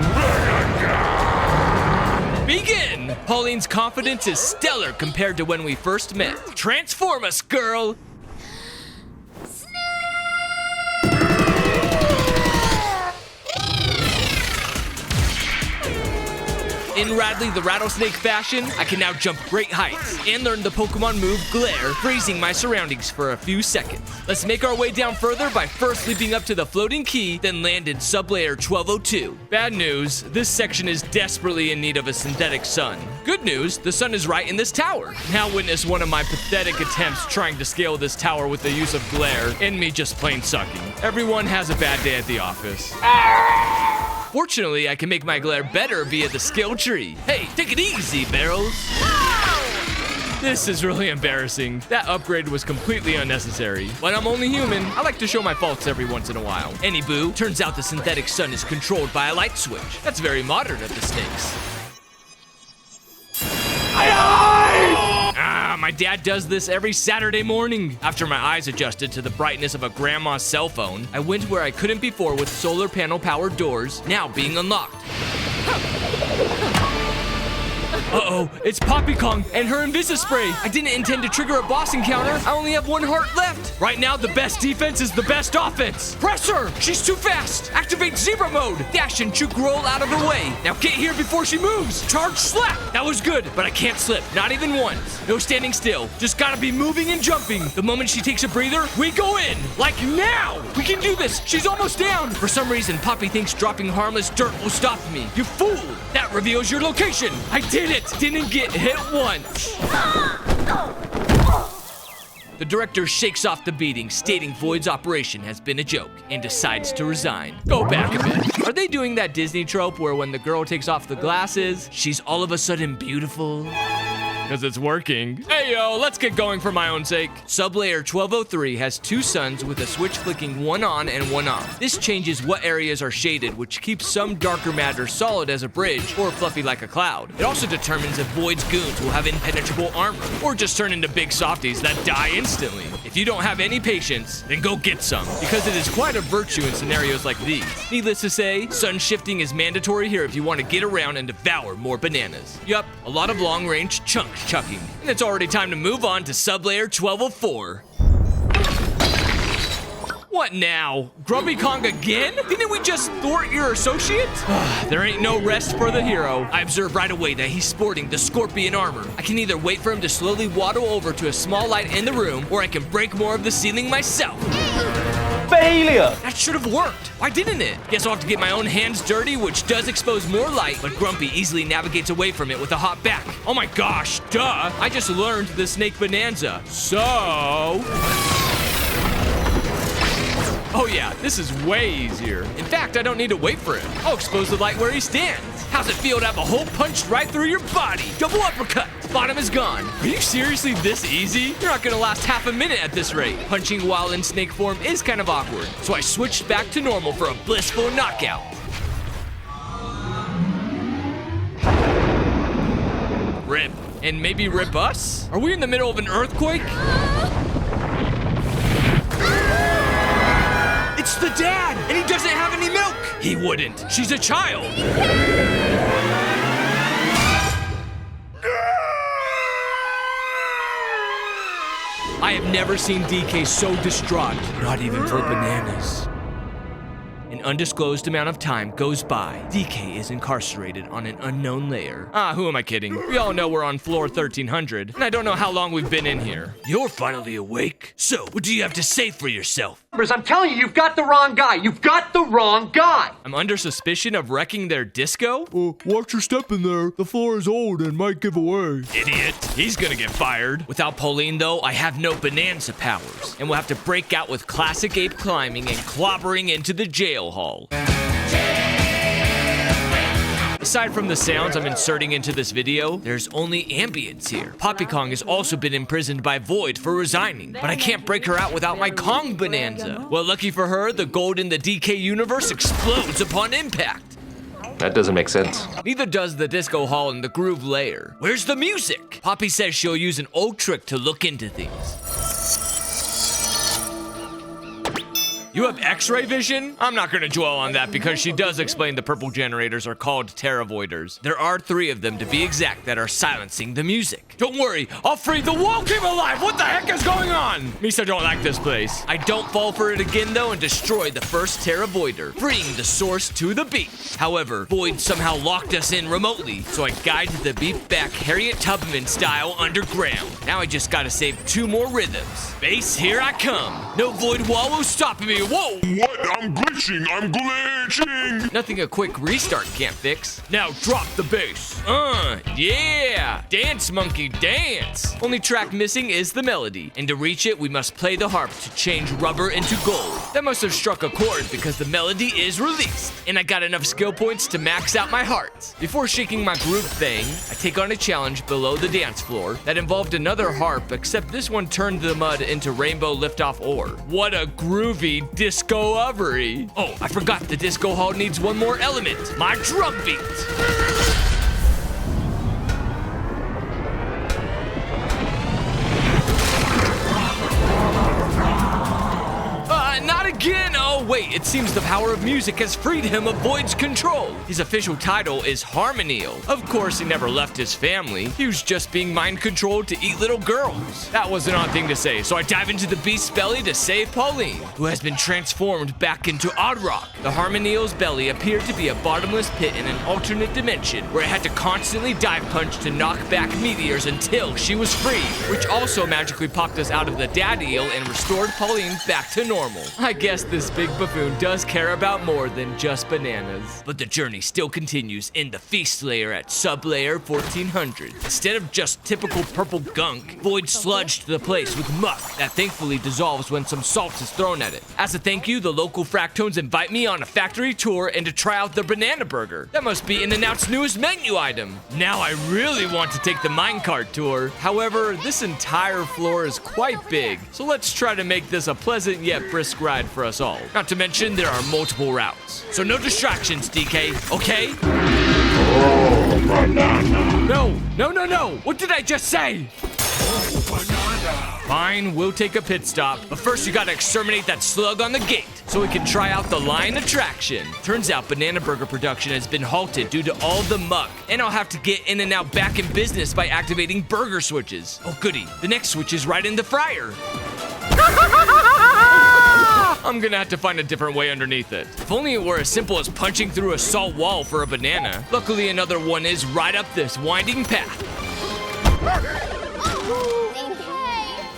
begin! Pauline's confidence is stellar compared to when we first met. Transform us, girl! In Radley the Rattlesnake fashion, I can now jump great heights and learn the Pokemon move Glare, freezing my surroundings for a few seconds. Let's make our way down further by first leaping up to the floating key, then land in Sublayer 1202. Bad news, this section is desperately in need of a synthetic sun. Good news, the sun is right in this tower. Now witness one of my pathetic attempts trying to scale this tower with the use of Glare, and me just plain sucking. Everyone has a bad day at the office. Fortunately, I can make my glare better via the skill tree. Hey, take it easy, Barrels. This is really embarrassing. That upgrade was completely unnecessary. But I'm only human. I like to show my faults every once in a while. Anywho, turns out the synthetic sun is controlled by a light switch. That's very modern of the snakes. My dad does this every Saturday morning. After my eyes adjusted to the brightness of a grandma's cell phone, I went where I couldn't before with solar panel powered doors now being unlocked. Uh-oh, it's Poppy Kong and her Invisi-Spray. I didn't intend to trigger a boss encounter. I only have 1 heart left. Right now, the best defense is the best offense. Press her! She's too fast! Activate Zebra Mode! Dash and juke roll out of her way. Now get here before she moves. Charge slap! That was good, but I can't slip. Not even once. No standing still. Just gotta be moving and jumping. The moment she takes a breather, we go in. Like now! We can do this! She's almost down! For some reason, Poppy thinks dropping harmless dirt will stop me. You fool! That reveals your location. I did it! Didn't get hit once. The director shakes off the beating, stating Void's operation has been a joke, and decides to resign. Go back a bit. Are they doing that Disney trope where when the girl takes off the glasses, she's all of a sudden beautiful? Because it's working. Hey yo, let's get going for my own sake. Sublayer 1203 has 2 suns with a switch flicking one on and one off. This changes what areas are shaded, which keeps some darker matter solid as a bridge or fluffy like a cloud. It also determines if Void's goons will have impenetrable armor or just turn into big softies that die instantly. If you don't have any patience, then go get some, because it is quite a virtue in scenarios like these. Needless to say, sun shifting is mandatory here if you want to get around and devour more bananas. Yup, a lot of long-range chunk chucking. And it's already time to move on to Sublayer 1204. What now? Grubby Kong again? Didn't we just thwart your associate? There ain't no rest for the hero. I observe right away that he's sporting the scorpion armor. I can either wait for him to slowly waddle over to a small light in the room, or I can break more of the ceiling myself. Failure! That should have worked. Why didn't it? Guess I'll have to get my own hands dirty, which does expose more light, but Grumpy easily navigates away from it with a hop back. Oh my gosh, duh. I just learned the Snake Bonanza. So... oh yeah, this is way easier. In fact, I don't need to wait for him. I'll expose the light where he stands. How's it feel to have a hole punched right through your body? Double uppercut. Bottom is gone. Are you seriously this easy? You're not gonna last half a minute at this rate. Punching while in snake form is kind of awkward, so I switched back to normal for a blissful knockout. Rip. And maybe rip us? Are we in the middle of an earthquake? It's the dad, and he doesn't have any milk. He wouldn't. She's a child. I have never seen DK so distraught, not even for bananas. An undisclosed amount of time goes by. DK is incarcerated on an unknown layer. Who am I kidding? We all know we're on floor 1300, and I don't know how long we've been in here. You're finally awake? So, what do you have to say for yourself? I'm telling you, you've got the wrong guy. You've got the wrong guy. I'm under suspicion of wrecking their disco? Watch your step in there. The floor is old and might give away. Idiot. He's gonna get fired. Without Pauline, though, I have no Bonanza powers, and we'll have to break out with classic ape climbing and clobbering into the jail hall. Aside from the sounds I'm inserting into this video, there's only ambience here. Poppy Kong has also been imprisoned by Void for resigning, but I can't break her out without my Kong Bonanza. Well, lucky for her, the gold in the DK universe explodes upon impact. That doesn't make sense. Neither does the disco hall in the groove layer. Where's the music? Poppy says she'll use an old trick to look into things. You have X-ray vision? I'm not gonna dwell on that because she does explain the purple generators are called Terravoiders. There are 3 of them to be exact that are silencing the music. Don't worry, I'll free the wall came alive! What the heck is going on? Misa don't like this place. I don't fall for it again though and destroy the first Terravoider, freeing the source to the beat. However, Void somehow locked us in remotely, so I guided the beat back Harriet Tubman style underground. Now I just gotta save 2 more rhythms. Bass, here I come. No Void wall will stop me. Whoa! What? I'm glitching! Nothing a quick restart can't fix. Now drop the bass. Yeah! Dance, monkey, dance! Only track missing is the melody, and to reach it, we must play the harp to change rubber into gold. That must have struck a chord because the melody is released, and I got enough skill points to max out my heart. Before shaking my groove thing, I take on a challenge below the dance floor that involved another harp, except this one turned the mud into rainbow liftoff ore. What a groovy disco-overy. Oh, I forgot the disco hall needs one more element, my drum beat. Not again! Oh, wait. wait, it seems the power of music has freed him of Void's control. His official title is Harmonial. Of course, he never left his family. He was just being mind-controlled to eat little girls. That was an odd thing to say, so I dive into the beast's belly to save Pauline, who has been transformed back into Oddrock. The Harmonial's belly appeared to be a bottomless pit in an alternate dimension, where it had to constantly dive punch to knock back meteors until she was free, which also magically popped us out of the dad eel and restored Pauline back to normal. I guess this big buffoon does care about more than just bananas. But the journey still continues in the feast layer at sub-layer 1400. Instead of just typical purple gunk, Void sludged the place with muck that thankfully dissolves when some salt is thrown at it. As a thank you, the local Fractones invite me on a factory tour and to try out their banana burger. That must be In-N-Out's newest menu item. Now I really want to take the minecart tour. However, this entire floor is quite big, so let's try to make this a pleasant yet brisk ride for us all. Not to mention, there are multiple routes. So no distractions, DK, okay? Oh, banana! No. What did I just say? Oh, banana! Fine, we'll take a pit stop, but first you gotta exterminate that slug on the gate so we can try out the lion attraction. Turns out Banana Burger production has been halted due to all the muck, and I'll have to get In-N-Out back in business by activating burger switches. Oh goody, the next switch is right in the fryer. I'm gonna have to find a different way underneath it. If only it were as simple as punching through a salt wall for a banana. Luckily, another one is right up this winding path.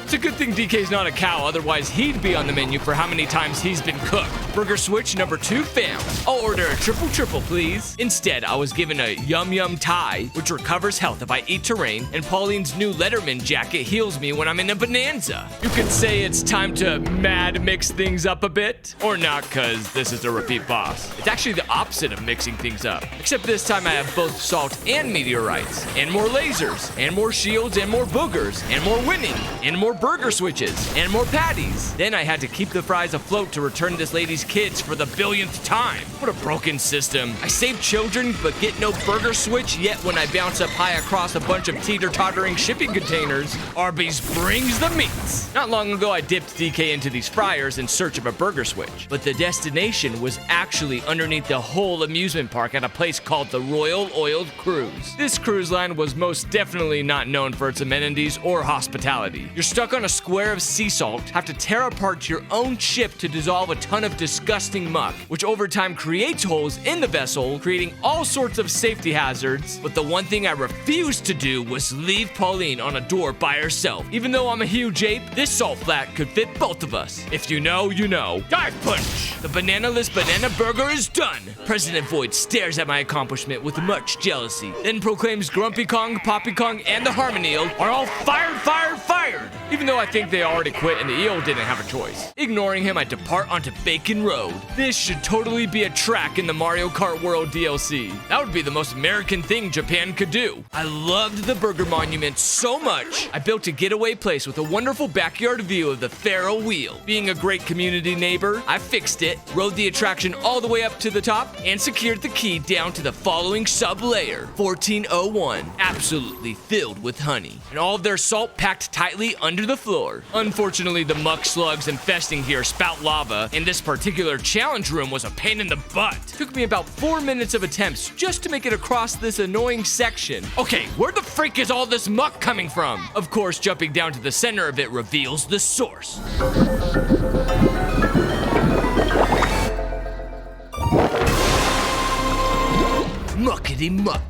It's a good thing DK's not a cow, otherwise he'd be on the menu for how many times he's been cooked. Burger switch number 2 found. I'll order a triple, please. Instead, I was given a yum tie, which recovers health if I eat terrain, and Pauline's new Letterman jacket heals me when I'm in a Bananza. You could say it's time to mad mix things up a bit, or not, cause this is a repeat boss. It's actually the opposite of mixing things up, except this time I have both salt and meteorites, and more lasers, and more shields, and more boogers, and more winning, and more burger switches, and more patties. Then I had to keep the fries afloat to return this lady's kids for the billionth time. What a broken system. I save children, but get no burger switch, yet when I bounce up high across a bunch of teeter-tottering shipping containers, Arby's brings the meats. Not long ago, I dipped DK into these fryers in search of a burger switch, but the destination was actually underneath the whole amusement park at a place called the Royal Oiled Cruise. This cruise line was most definitely not known for its amenities or hospitality. You're stuck on a square of sea salt, have to tear apart your own ship to dissolve a ton of disgusting muck, which over time creates holes in the vessel, creating all sorts of safety hazards. But the one thing I refused to do was leave Pauline on a door by herself. Even though I'm a huge ape, this salt flat could fit both of us. If you know, you know. Dive punch! The banana-less banana burger is done. President Void stares at my accomplishment with much jealousy, then proclaims Grumpy Kong, Poppy Kong, and the Harmonial are all fired! Even though I think they already quit and the eel didn't have a choice. Ignoring him, I depart onto Bacon Road. This should totally be a track in the Mario Kart World DLC. That would be the most American thing Japan could do. I loved the Burger Monument so much, I built a getaway place with a wonderful backyard view of the Feral Wheel. Being a great community neighbor, I fixed it, rode the attraction all the way up to the top, and secured the key down to the following sub-layer, 1401, absolutely filled with honey, and all of their salt packed tightly under the floor. Unfortunately, the muck slugs infesting here spout lava, and this particular challenge room was a pain in the butt. Took me about 4 minutes of attempts just to make it across this annoying section. Okay, where the freak is all this muck coming from? Of course, jumping down to the center of it reveals the source. Muckety muck.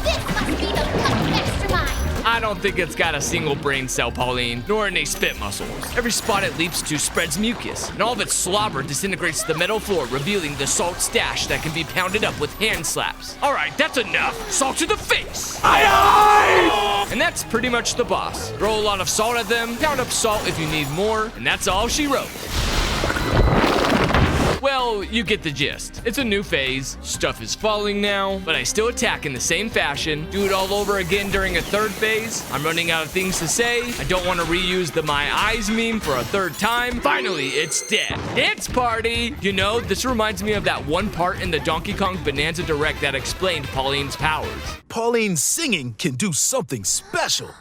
This must be the muck mastermind. I don't think it's got a single brain cell, Pauline, nor any spit muscles. Every spot it leaps to spreads mucus, and all of its slobber disintegrates the metal floor, revealing the salt stash that can be pounded up with hand slaps. All right, that's enough. Salt to the face. Aye, aye! And that's pretty much the boss. Throw a lot of salt at them, pound up salt if you need more, and that's all she wrote. Well, you get the gist. It's a new phase, stuff is falling now, but I still attack in the same fashion, do it all over again during a third phase. I'm running out of things to say. I don't want to reuse the my eyes meme for a third time. Finally, it's dead. Dance party! You know, this reminds me of that one part in the Donkey Kong Bananza Direct that explained Pauline's powers. Pauline's singing can do something special.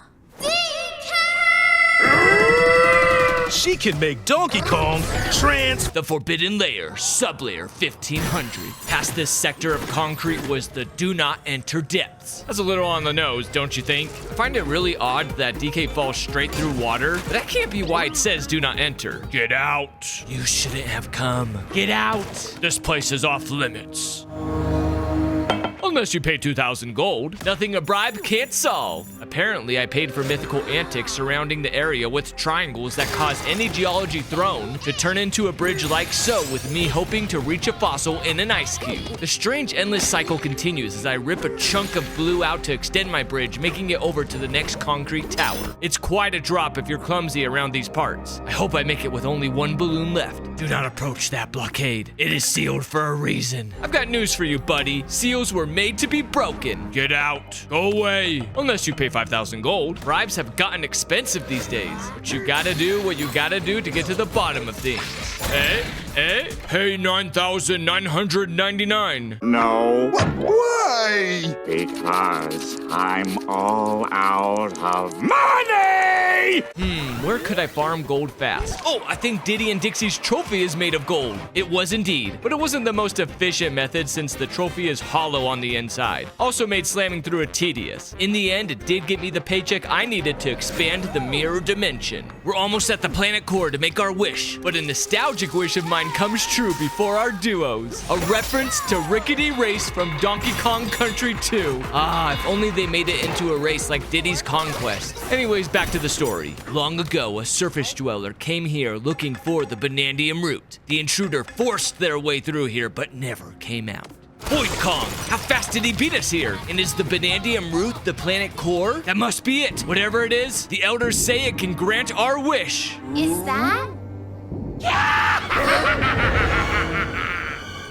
She can make Donkey Kong The Forbidden Layer, Sublayer 1500. Past this sector of concrete was the Do Not Enter depths. That's a little on the nose, don't you think? I find it really odd that DK falls straight through water, but that can't be why it says Do Not Enter. Get out. You shouldn't have come. Get out. This place is off limits. Unless you pay 2,000 gold. Nothing a bribe can't solve. Apparently, I paid for mythical antics surrounding the area with triangles that cause any geology thrown to turn into a bridge like so, with me hoping to reach a fossil in an ice cube. The strange endless cycle continues as I rip a chunk of blue out to extend my bridge, making it over to the next concrete tower. It's quite a drop if you're clumsy around these parts. I hope I make it with only one balloon left. Do not approach that blockade. It is sealed for a reason. I've got news for you, buddy. Seals were made to be broken. Get out. Go away. Unless you pay 5,000 gold. Bribes have gotten expensive these days. But you gotta do what you gotta do to get to the bottom of things. Pay 9,999. No. Why? Because I'm all out of money! Where could I farm gold fast? Oh, I think Diddy and Dixie's trophy is made of gold. It was indeed, but it wasn't the most efficient method since the trophy is hollow on the inside. Also made slamming through it tedious. In the end, it did get me the paycheck I needed to expand the mirror dimension. We're almost at the planet core to make our wish, but a nostalgic wish of mine comes true before our duos. A reference to Rickety Race from Donkey Kong Country 2. Ah, if only they made it into a race like Diddy's Conquest. Anyways, back to the story. Long ago, a surface dweller came here looking for the Banandium root. The intruder forced their way through here, but never came out. Void Kong! How fast did he beat us here? And is the Banandium root the planet core? That must be it. Whatever it is, the elders say it can grant our wish. Is that?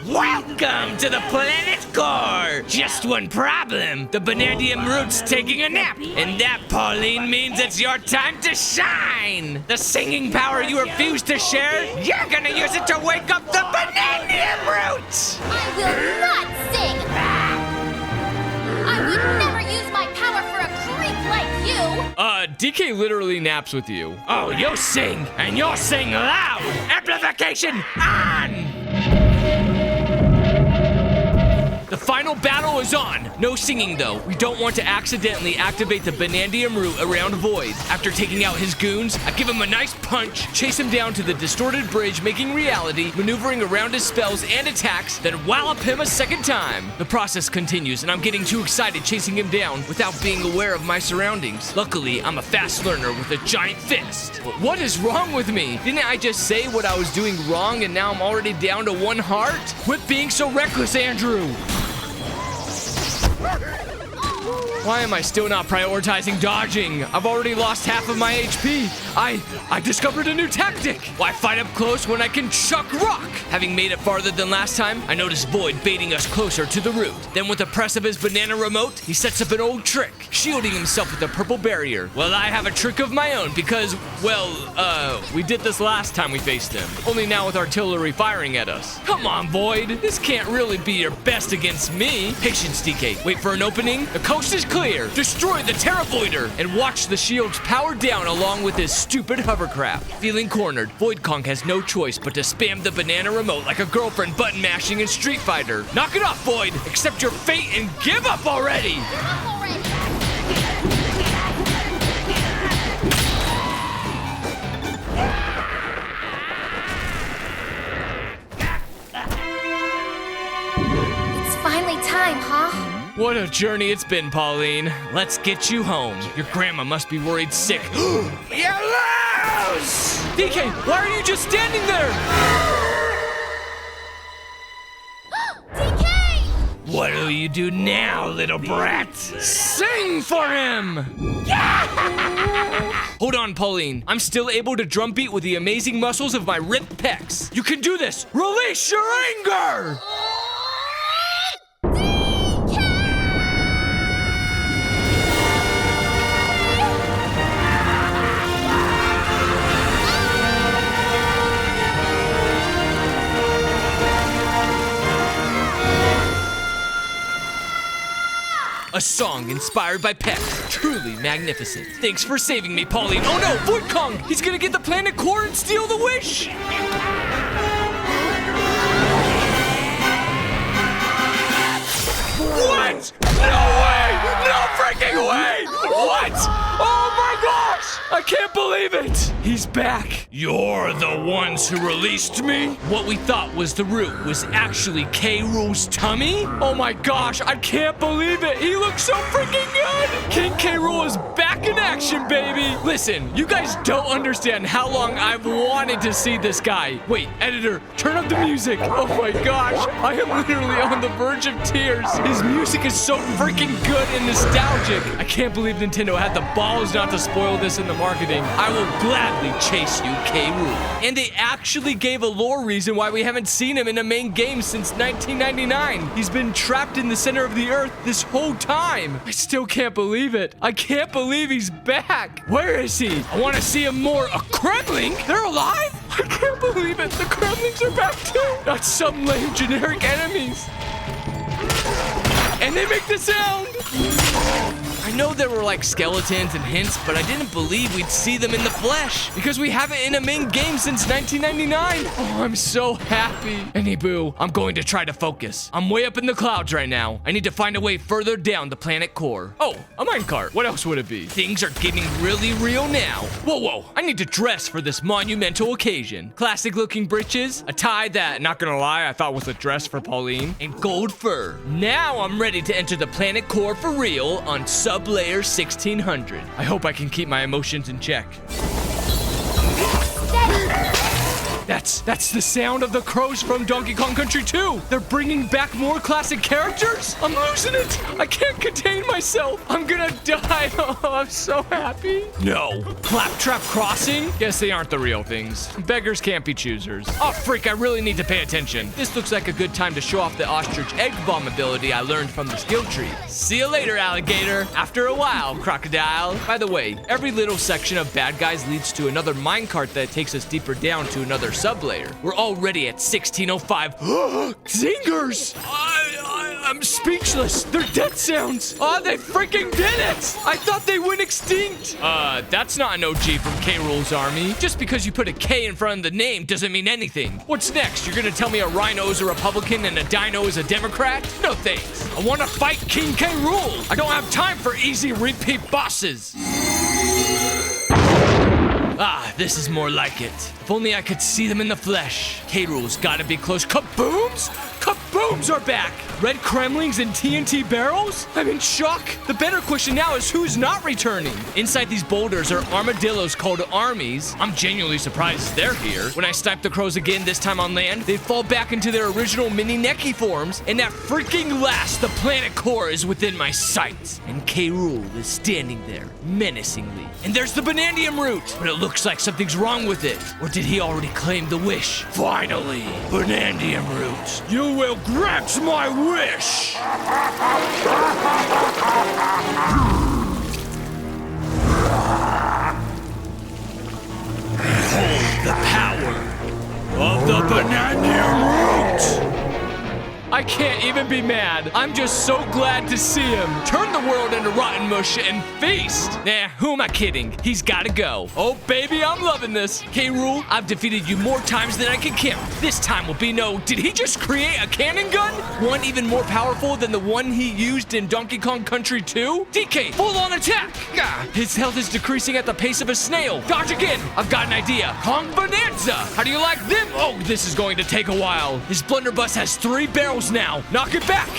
Welcome to the planet core! Just one problem. The Banandium root's taking a nap. And that, Pauline, means it's your time to shine! The singing power you refuse to share, you're gonna use it to wake up the Banandium root! I will not sing! I would never use my power for a creep like you! DK literally naps with you. Oh, you'll sing, and you'll sing loud! Amplification on! The final battle is on. No singing though. We don't want to accidentally activate the Banandium root around Void. After taking out his goons, I give him a nice punch, chase him down to the distorted bridge, making reality, maneuvering around his spells and attacks, then wallop him a second time. The process continues, and I'm getting too excited chasing him down without being aware of my surroundings. Luckily, I'm a fast learner with a giant fist. But what is wrong with me? Didn't I just say what I was doing wrong and now I'm already down to one heart? Quit being so reckless, Andrew! Why am I still not prioritizing dodging? I've already lost half of my HP. I discovered a new tactic. Why fight up close when I can chuck rock? Having made it farther than last time, I notice Void baiting us closer to the root. Then with a press of his banana remote, he sets up an old trick, shielding himself with a purple barrier. Well, I have a trick of my own because, well, we did this last time we faced them. Only now with artillery firing at us. Come on, Void. This can't really be your best against me. Patience, DK. Wait for an opening. The coast is clear. Destroy the Terravoider and watch the shields power down along with his stupid hovercraft. Feeling cornered, Void Kong has no choice but to spam the banana remote like a girlfriend button mashing in Street Fighter. Knock it off, Void. Accept your fate and give up already. It's finally time, huh? What a journey it's been, Pauline. Let's get you home. Your grandma must be worried sick. You lose! DK, why are you just standing there? DK! What will you do now, little brat? Sing for him! Hold on, Pauline. I'm still able to drumbeat with the amazing muscles of my ripped pecs. You can do this! Release your anger! A song inspired by pets. Truly magnificent. Thanks for saving me, Pauline. Oh no, Void Kong! He's gonna get the planet core and steal the wish! What? No way! No freaking way! What? Oh my gosh! I can't believe it! He's back. You're the ones who released me? What we thought was the root was actually K. Rool's tummy? Oh my gosh, I can't believe it! He looks so freaking good! King K. Rool is back in action, baby! Listen, you guys don't understand how long I've wanted to see this guy. Wait, editor, turn up the music. Oh my gosh, I am literally on the verge of tears. His music is so freaking good and nostalgic. I can't believe Nintendo had the balls not to spoil this in the marketing. I will gladly chase you, K. Rool. And they actually gave a lore reason why we haven't seen him in a main game since 1999. He's been trapped in the center of the earth this whole time. I still can't believe it. I can't believe he's back. Where is he? I want to see him more. A Kremling? They're alive? I can't believe it. The Kremlings are back too. Not some lame generic enemies. And they make the sound! I know there were like skeletons and hints, but I didn't believe we'd see them in the flesh because we haven't in a main game since 1999. Oh, I'm so happy. Anywho, I'm going to try to focus. I'm way up in the clouds right now. I need to find a way further down the planet core. Oh, a minecart. What else would it be? Things are getting really real now. Whoa, I need to dress for this monumental occasion. Classic looking breeches, a tie that, not gonna lie, I thought was a dress for Pauline, and gold fur. Now I'm ready to enter the planet core for real on Sub-Layer 1600. I hope I can keep my emotions in check. That's the sound of the crows from Donkey Kong Country 2. They're bringing back more classic characters? I'm losing it. I can't contain myself. I'm gonna die. Oh, I'm so happy. No. Claptrap Crossing? Guess they aren't the real things. Beggars can't be choosers. Oh, freak, I really need to pay attention. This looks like a good time to show off the ostrich egg bomb ability I learned from the skill tree. See you later, alligator. After a while, crocodile. By the way, every little section of bad guys leads to another minecart that takes us deeper down to another sub-layer. We're already at 1605. Zingers! I'm speechless. They're death sounds. Oh, they freaking did it! I thought they went extinct. That's not an OG from K. Rool's army. Just because you put a K in front of the name doesn't mean anything. What's next? You're gonna tell me a rhino is a Republican and a dino is a Democrat? No thanks. I wanna fight King K. Rool. I don't have time for easy repeat bosses. Ah, this is more like it. If only I could see them in the flesh. K. Rool's gotta be close. Kabooms? Kabooms are back! Red Kremlings and TNT barrels? I'm in shock. The better question now is who's not returning? Inside these boulders are armadillos called armies. I'm genuinely surprised they're here. When I snipe the crows again, this time on land, they fall back into their original mini Neki forms, and at freaking last, the planet core is within my sight. And K. Rool is standing there, menacingly. And there's the Banandium root, but it looks like something's wrong with it. Or did he already claim the wish? Finally, Banandium root, you will grant my wish! Behold the power of the Banandium root! I can't even be mad. I'm just so glad to see him. Turn the world into rotten mush and feast. Nah, who am I kidding? He's gotta go. Oh, baby, I'm loving this. K. Rool, I've defeated you more times than I can count. This time will be no, did he just create a cannon gun? One even more powerful than the one he used in Donkey Kong Country 2? DK, full-on attack. His health is decreasing at the pace of a snail. Dodge again. I've got an idea. Kong Bananza. How do you like them? Oh, this is going to take a while. His blunderbuss has 3 barrels now. Knock it back.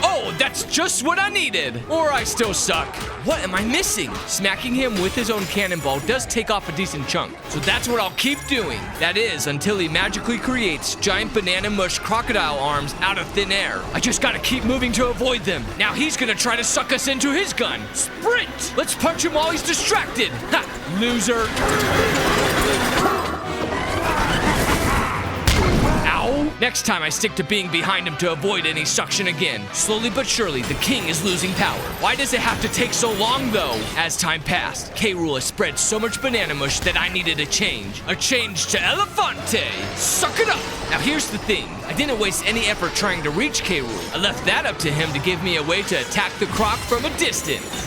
Oh, that's just what I needed. Or I still suck. What am I missing? Smacking him with his own cannonball does take off a decent chunk. So that's what I'll keep doing. That is, until he magically creates giant banana mush crocodile arms out of thin air. I just gotta keep moving to avoid them. Now he's gonna try to suck us into his gun. Sprint! Let's punch him while he's distracted. Ha! Loser. Ow! Next time I stick to being behind him to avoid any suction again. Slowly but surely, the king is losing power. Why does it have to take so long though? As time passed, K. Rool has spread so much banana mush that I needed a change. A change to Elefante. Suck it up! Now here's the thing. I didn't waste any effort trying to reach K. Rool. I left that up to him to give me a way to attack the croc from a distance.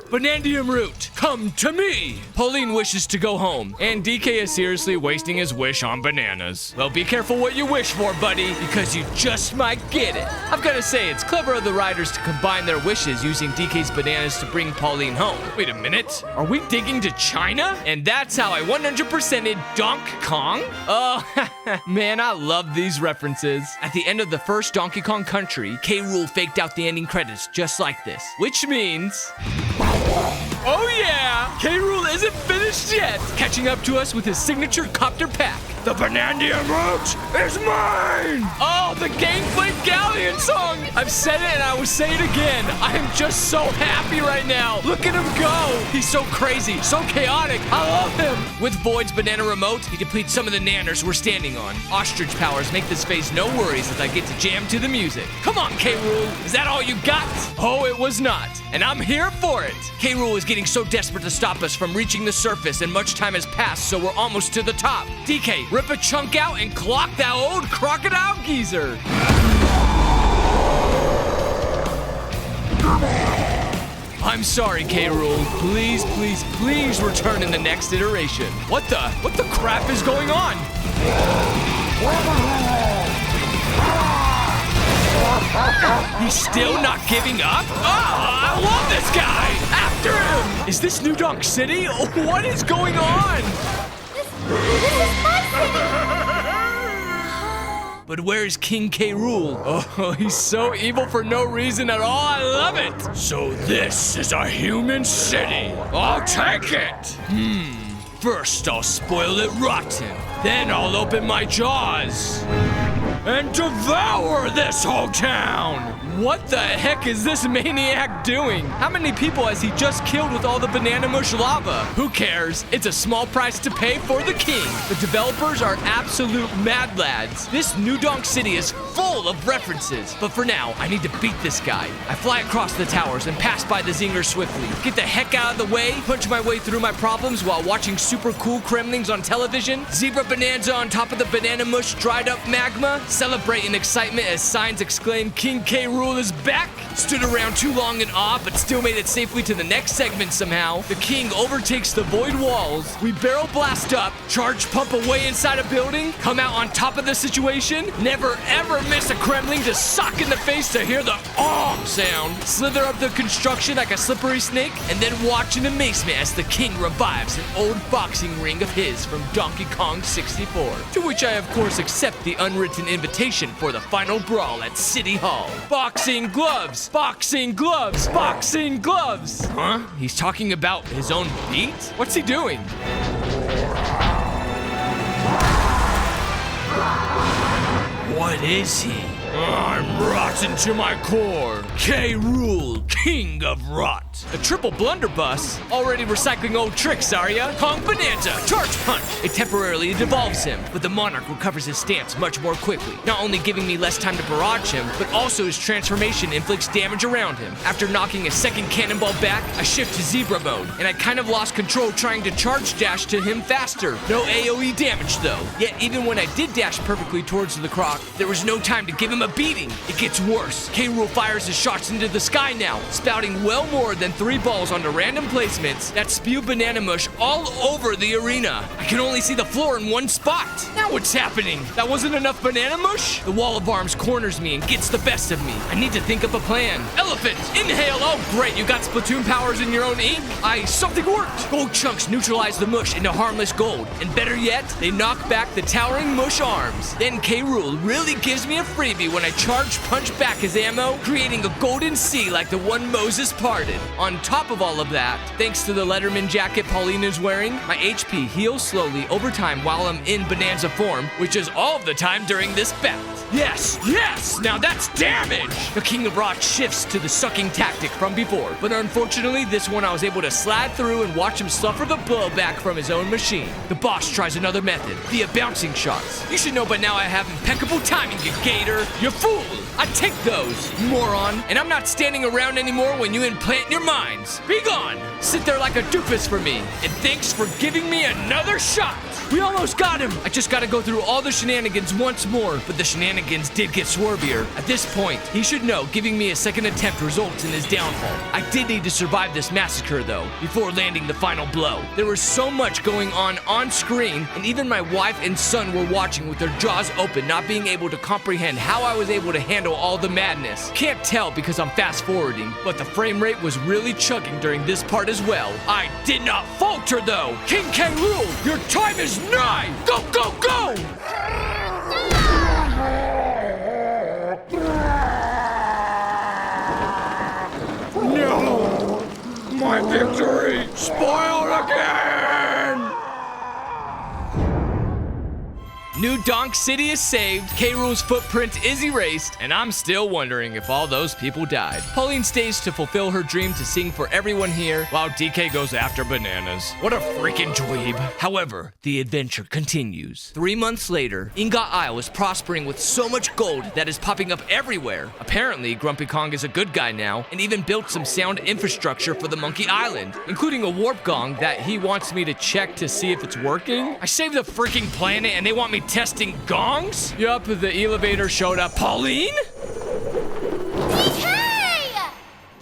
Banandium root, come to me! Pauline wishes to go home, and DK is seriously wasting his wish on bananas. Well, be careful what you wish for, buddy, because you just might get it. I've gotta say, it's clever of the riders to combine their wishes using DK's bananas to bring Pauline home. Wait a minute, are we digging to China? And that's how I 100%ed Donkey Kong? Oh, man, I love these references. At the end of the first Donkey Kong Country, K. Rool faked out the ending credits just like this, which means... Oh yeah! K. Rool isn't finished yet! Catching up to us with his signature copter pack. The Banandium root is mine! Oh, the Gangplank Galleon song! I've said it and I will say it again. I am just so happy right now. Look at him go! He's so crazy, so chaotic. I love him! With Void's banana remote, he completes some of the nanners we're standing on. Ostrich powers make this phase no worries as I get to jam to the music. Come on, K. Rool! Is that all you got? Oh, it was not. And I'm here for it. K. Rool is getting so desperate to stop us from reaching the surface, and much time has passed, so we're almost to the top. DK, rip a chunk out and clock that old crocodile geezer. I'm sorry, K. Rool. Please, please, please return in the next iteration. What the crap is going on? He's still not giving up? Oh, I love this guy! After him! Is this New Donk City? What is going on? This is my city! But where's King K. Rool? Oh, he's so evil for no reason at all. I love it! So this is a human city. I'll take it! First I'll spoil it rotten. Then I'll open my jaws and devour this whole town! What the heck is this maniac doing? How many people has he just killed with all the banana mush lava? Who cares? It's a small price to pay for the king. The developers are absolute mad lads. This New Donk City is full of references. But for now, I need to beat this guy. I fly across the towers and pass by the zingers swiftly. Get the heck out of the way, punch my way through my problems while watching super cool Kremlings on television, Zebra Bonanza on top of the banana mush dried up magma, celebrate in excitement as signs exclaim King K. Rool is back. Stood around too long in awe, but still made it safely to the next segment somehow. The king overtakes the void walls. We barrel blast up, charge pump away inside a building, come out on top of the situation, never ever miss a Kremling to sock in the face to hear the sound, slither up the construction like a slippery snake, and then watch in amazement as the king revives an old boxing ring of his from Donkey Kong 64. To which I of course accept the unwritten invitation for the final brawl at City Hall. Boxing gloves! Boxing gloves! Boxing gloves! Huh? He's talking about his own beat? What's he doing? What is he? I'm rotten to my core. K. Rool, king of rot. A triple blunderbuss? Already recycling old tricks, are ya? Kong Bananza, charge punch! It temporarily devolves him, but the monarch recovers his stance much more quickly, not only giving me less time to barrage him, but also his transformation inflicts damage around him. After knocking a second cannonball back, I shift to zebra mode, and I kind of lost control trying to charge dash to him faster. No AoE damage though. Yet even when I did dash perfectly towards the croc, there was no time to give him a beating. It gets worse. K. Rool fires his shots into the sky now, spouting well more than 3 balls onto random placements that spew banana mush all over the arena. I can only see the floor in one spot. Now what's happening? That wasn't enough banana mush? The wall of arms corners me and gets the best of me. I need to think up a plan. Elephant, inhale. Oh great, you got Splatoon powers in your own ink? Something worked. Gold chunks neutralize the mush into harmless gold. And better yet, they knock back the towering mush arms. Then K. Rool really gives me a freebie when I charge punch back his ammo, creating a golden sea like the one Moses parted. On top of all of that, thanks to the Letterman jacket Pauline is wearing, my HP heals slowly over time while I'm in Bananza form, which is all of the time during this bout. Yes, yes, now that's damage! The King of Rock shifts to the sucking tactic from before, but unfortunately this one I was able to slide through and watch him suffer the blowback from his own machine. The boss tries another method, via bouncing shots. You should know by now I have impeccable timing, you gator! You fool! I take those, moron! And I'm not standing around anymore when you implant in your minds. Be gone! Sit there like a doofus for me, and thanks for giving me another shot! We almost got him! I just gotta go through all the shenanigans once more, but the shenanigans did get swervier. At this point, he should know giving me a second attempt results in his downfall. I did need to survive this massacre though, before landing the final blow. There was so much going on screen, and even my wife and son were watching with their jaws open, not being able to comprehend how I was able to handle all the madness. Can't tell because I'm fast forwarding, but the frame rate was really chugging during this part as well. I did not falter though! King K. Rool, your time is nigh! Go, go, go! No! My victory spoiled again! New Donk City is saved, K. Rool's footprint is erased, and I'm still wondering if all those people died. Pauline stays to fulfill her dream to sing for everyone here, while DK goes after bananas. What a freaking dweeb. However, the adventure continues. 3 months later, Ingot Isle is prospering with so much gold that is popping up everywhere. Apparently, Grumpy Kong is a good guy now, and even built some sound infrastructure for the Monkey Island, including a warp gong that he wants me to check to see if it's working. I saved the freaking planet and they want me testing gongs? Yup, the elevator showed up. Pauline? DK!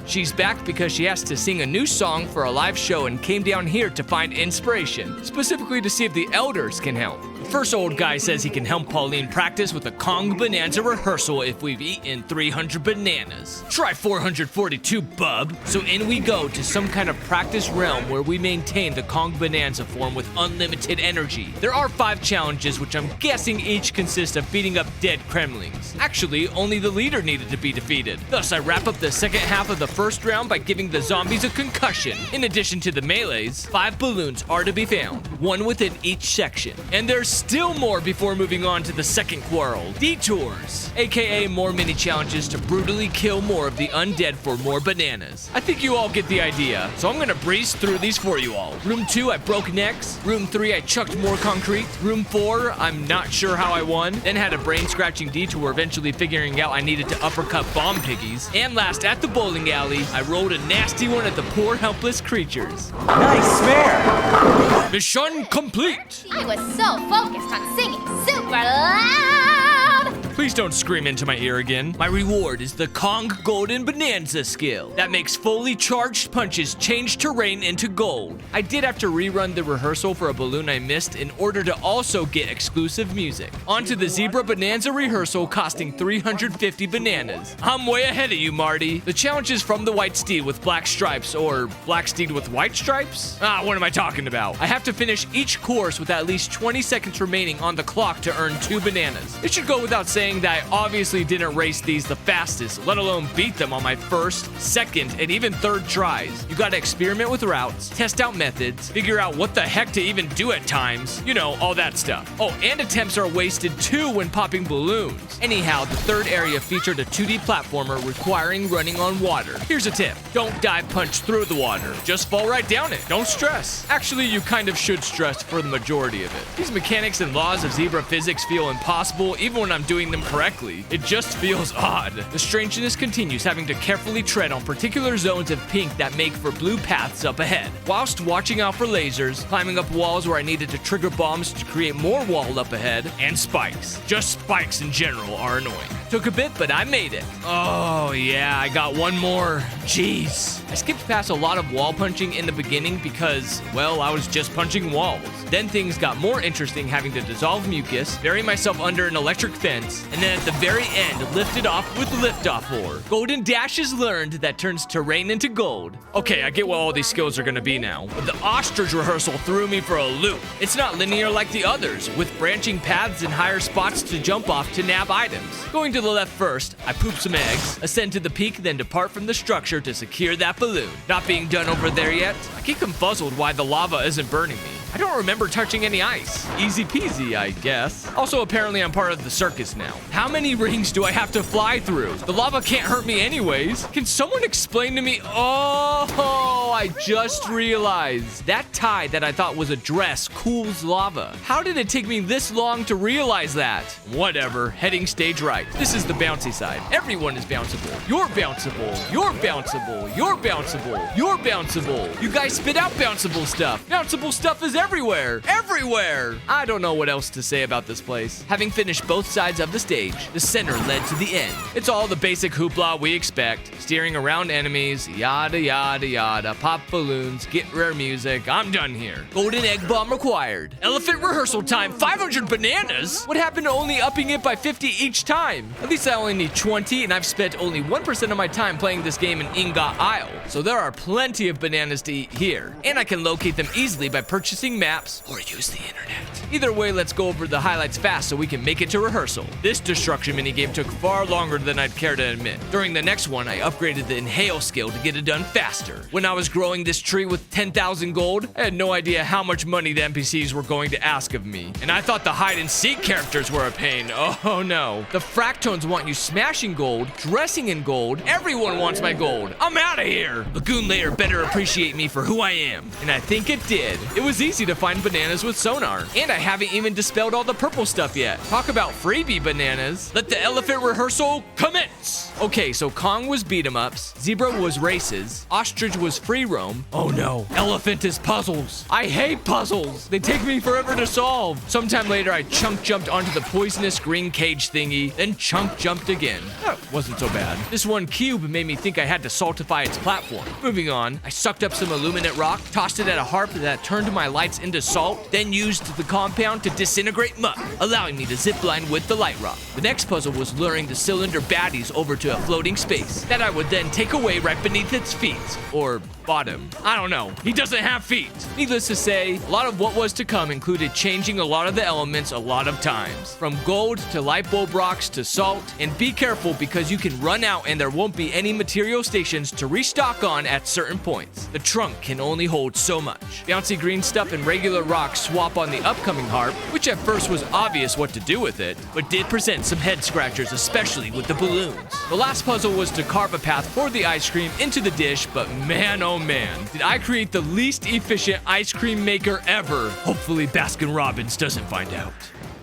She's back because she has to sing a new song for a live show and came down here to find inspiration, specifically to see if the elders can help. The first old guy says he can help Pauline practice with a Kong Bananza rehearsal if we've eaten 300 bananas. Try 442, bub. So in we go to some kind of practice realm where we maintain the Kong Bananza form with unlimited energy. There are 5 challenges which I'm guessing each consist of beating up dead Kremlings. Actually, only the leader needed to be defeated. Thus, I wrap up the second half of the first round by giving the zombies a concussion. In addition to the melees, 5 balloons are to be found, 1 within each section. And there's still more before moving on to the second quarrel, detours, aka more mini challenges to brutally kill more of the undead for more bananas. I think you all get the idea, so I'm gonna breeze through these for you all. Room 2, I broke necks. Room 3, I chucked more concrete. Room 4, I'm not sure how I won. Then had a brain-scratching detour, eventually figuring out I needed to uppercut bomb piggies. And last, at the bowling alley, I rolled a nasty one at the poor helpless creatures. Nice smear! Mission complete! I was so focused on singing super loud! Please don't scream into my ear again. My reward is the Kong Golden Bananza skill that makes fully charged punches change terrain into gold. I did have to rerun the rehearsal for a balloon I missed in order to also get exclusive music. Onto the Zebra Bananza rehearsal costing 350 bananas. I'm way ahead of you, Marty. The challenge is from the White Steed with black stripes, or Black Steed with white stripes? What am I talking about? I have to finish each course with at least 20 seconds remaining on the clock to earn 2 bananas. It should go without saying that I obviously didn't race these the fastest, let alone beat them on my first, second, and even third tries. You gotta experiment with routes, test out methods, figure out what the heck to even do at times, you know, all that stuff. Oh, and attempts are wasted too when popping balloons. Anyhow, the third area featured a 2D platformer requiring running on water. Here's a tip: don't dive punch through the water, just fall right down it. Don't stress. Actually, you kind of should stress for the majority of it. These mechanics and laws of zebra physics feel impossible even when I'm doing them correctly. It just feels odd. The strangeness continues, having to carefully tread on particular zones of pink that make for blue paths up ahead, whilst watching out for lasers, climbing up walls where I needed to trigger bombs to create more wall up ahead, and spikes. Just spikes in general are annoying. Took a bit, but I made it. Oh yeah, I got one more. Jeez. I skipped past a lot of wall punching in the beginning because, well, I was just punching walls. Then things got more interesting, having to dissolve mucus, bury myself under an electric fence, and then at the very end, lifted off with liftoff ore. Golden dashes learned that turns terrain into gold. Okay, I get what all these skills are gonna be now, but the ostrich rehearsal threw me for a loop. It's not linear like the others, with branching paths and higher spots to jump off to nab items. Going to the left first, I poop some eggs, ascend to the peak, then depart from the structure to secure that balloon. Not being done over there yet, I get confuzzled why the lava isn't burning me. I don't remember touching any ice. Easy peasy, I guess. Also, apparently I'm part of the circus now. How many rings do I have to fly through? The lava can't hurt me anyways. Can someone explain to me? Oh, I just realized. That tie that I thought was a dress cools lava. How did it take me this long to realize that? Whatever, heading stage right. This is the bouncy side. Everyone is bounceable. You're bounceable. You're bounceable. You're bounceable. You're bounceable. You guys spit out bounceable stuff. Bounceable stuff is everywhere. Everywhere. I don't know what else to say about this place. Having finished both sides of the stage, the center led to the end. It's all the basic hoopla we expect. Steering around enemies, yada yada yada, pop balloons, get rare music. I'm done here. Golden egg bomb required. Elephant rehearsal time, 500 bananas? What happened to only upping it by 50 each time? At least I only need 20 and I've spent only 1% of my time playing this game in Ingot Isle. So there are plenty of bananas to eat here. And I can locate them easily by purchasing maps or use the internet. Either way, let's go over the highlights fast so we can make it to rehearsal. This destruction minigame took far longer than I'd care to admit. During the next one, I upgraded the inhale skill to get it done faster. When I was growing this tree with 10,000 gold, I had no idea how much money the NPCs were going to ask of me. And I thought the hide and seek characters were a pain. Oh no. The fractones want you smashing gold, dressing in gold. Everyone wants my gold. I'm out of here. Lagoon Layer better appreciate me for who I am. And I think it did. It was easy to find bananas with sonar. And I haven't even dispelled all the purple stuff yet. Talk about freebie bananas. Let the elephant rehearsal commence. Okay, so Kong was beat 'em ups, Zebra was races, Ostrich was free roam. Oh no, elephant is puzzles. I hate puzzles. They take me forever to solve. Sometime later, I chunk jumped onto the poisonous green cage thingy, then chunk jumped again. That wasn't so bad. This one cube made me think I had to saltify its platform. Moving on, I sucked up some illuminate rock, tossed it at a harp that turned my lights into salt, then used the compound to disintegrate muck, allowing me to zipline with the light rock. The next puzzle was luring the cylinder baddies over to a floating space that I would then take away right beneath its feet, or bottom. I don't know. He doesn't have feet. Needless to say, a lot of what was to come included changing a lot of the elements a lot of times. From gold to light bulb rocks to salt, and be careful because you can run out and there won't be any material stations to restock on at certain points. The trunk can only hold so much. Bouncy green stuff and regular rocks swap on the upcoming harp, which at first was obvious what to do with it, but did present some head scratchers, especially with the balloons. The last puzzle was to carve a path for the ice cream into the dish, but man oh man, did I create the least efficient ice cream maker ever. Hopefully Baskin-Robbins doesn't find out.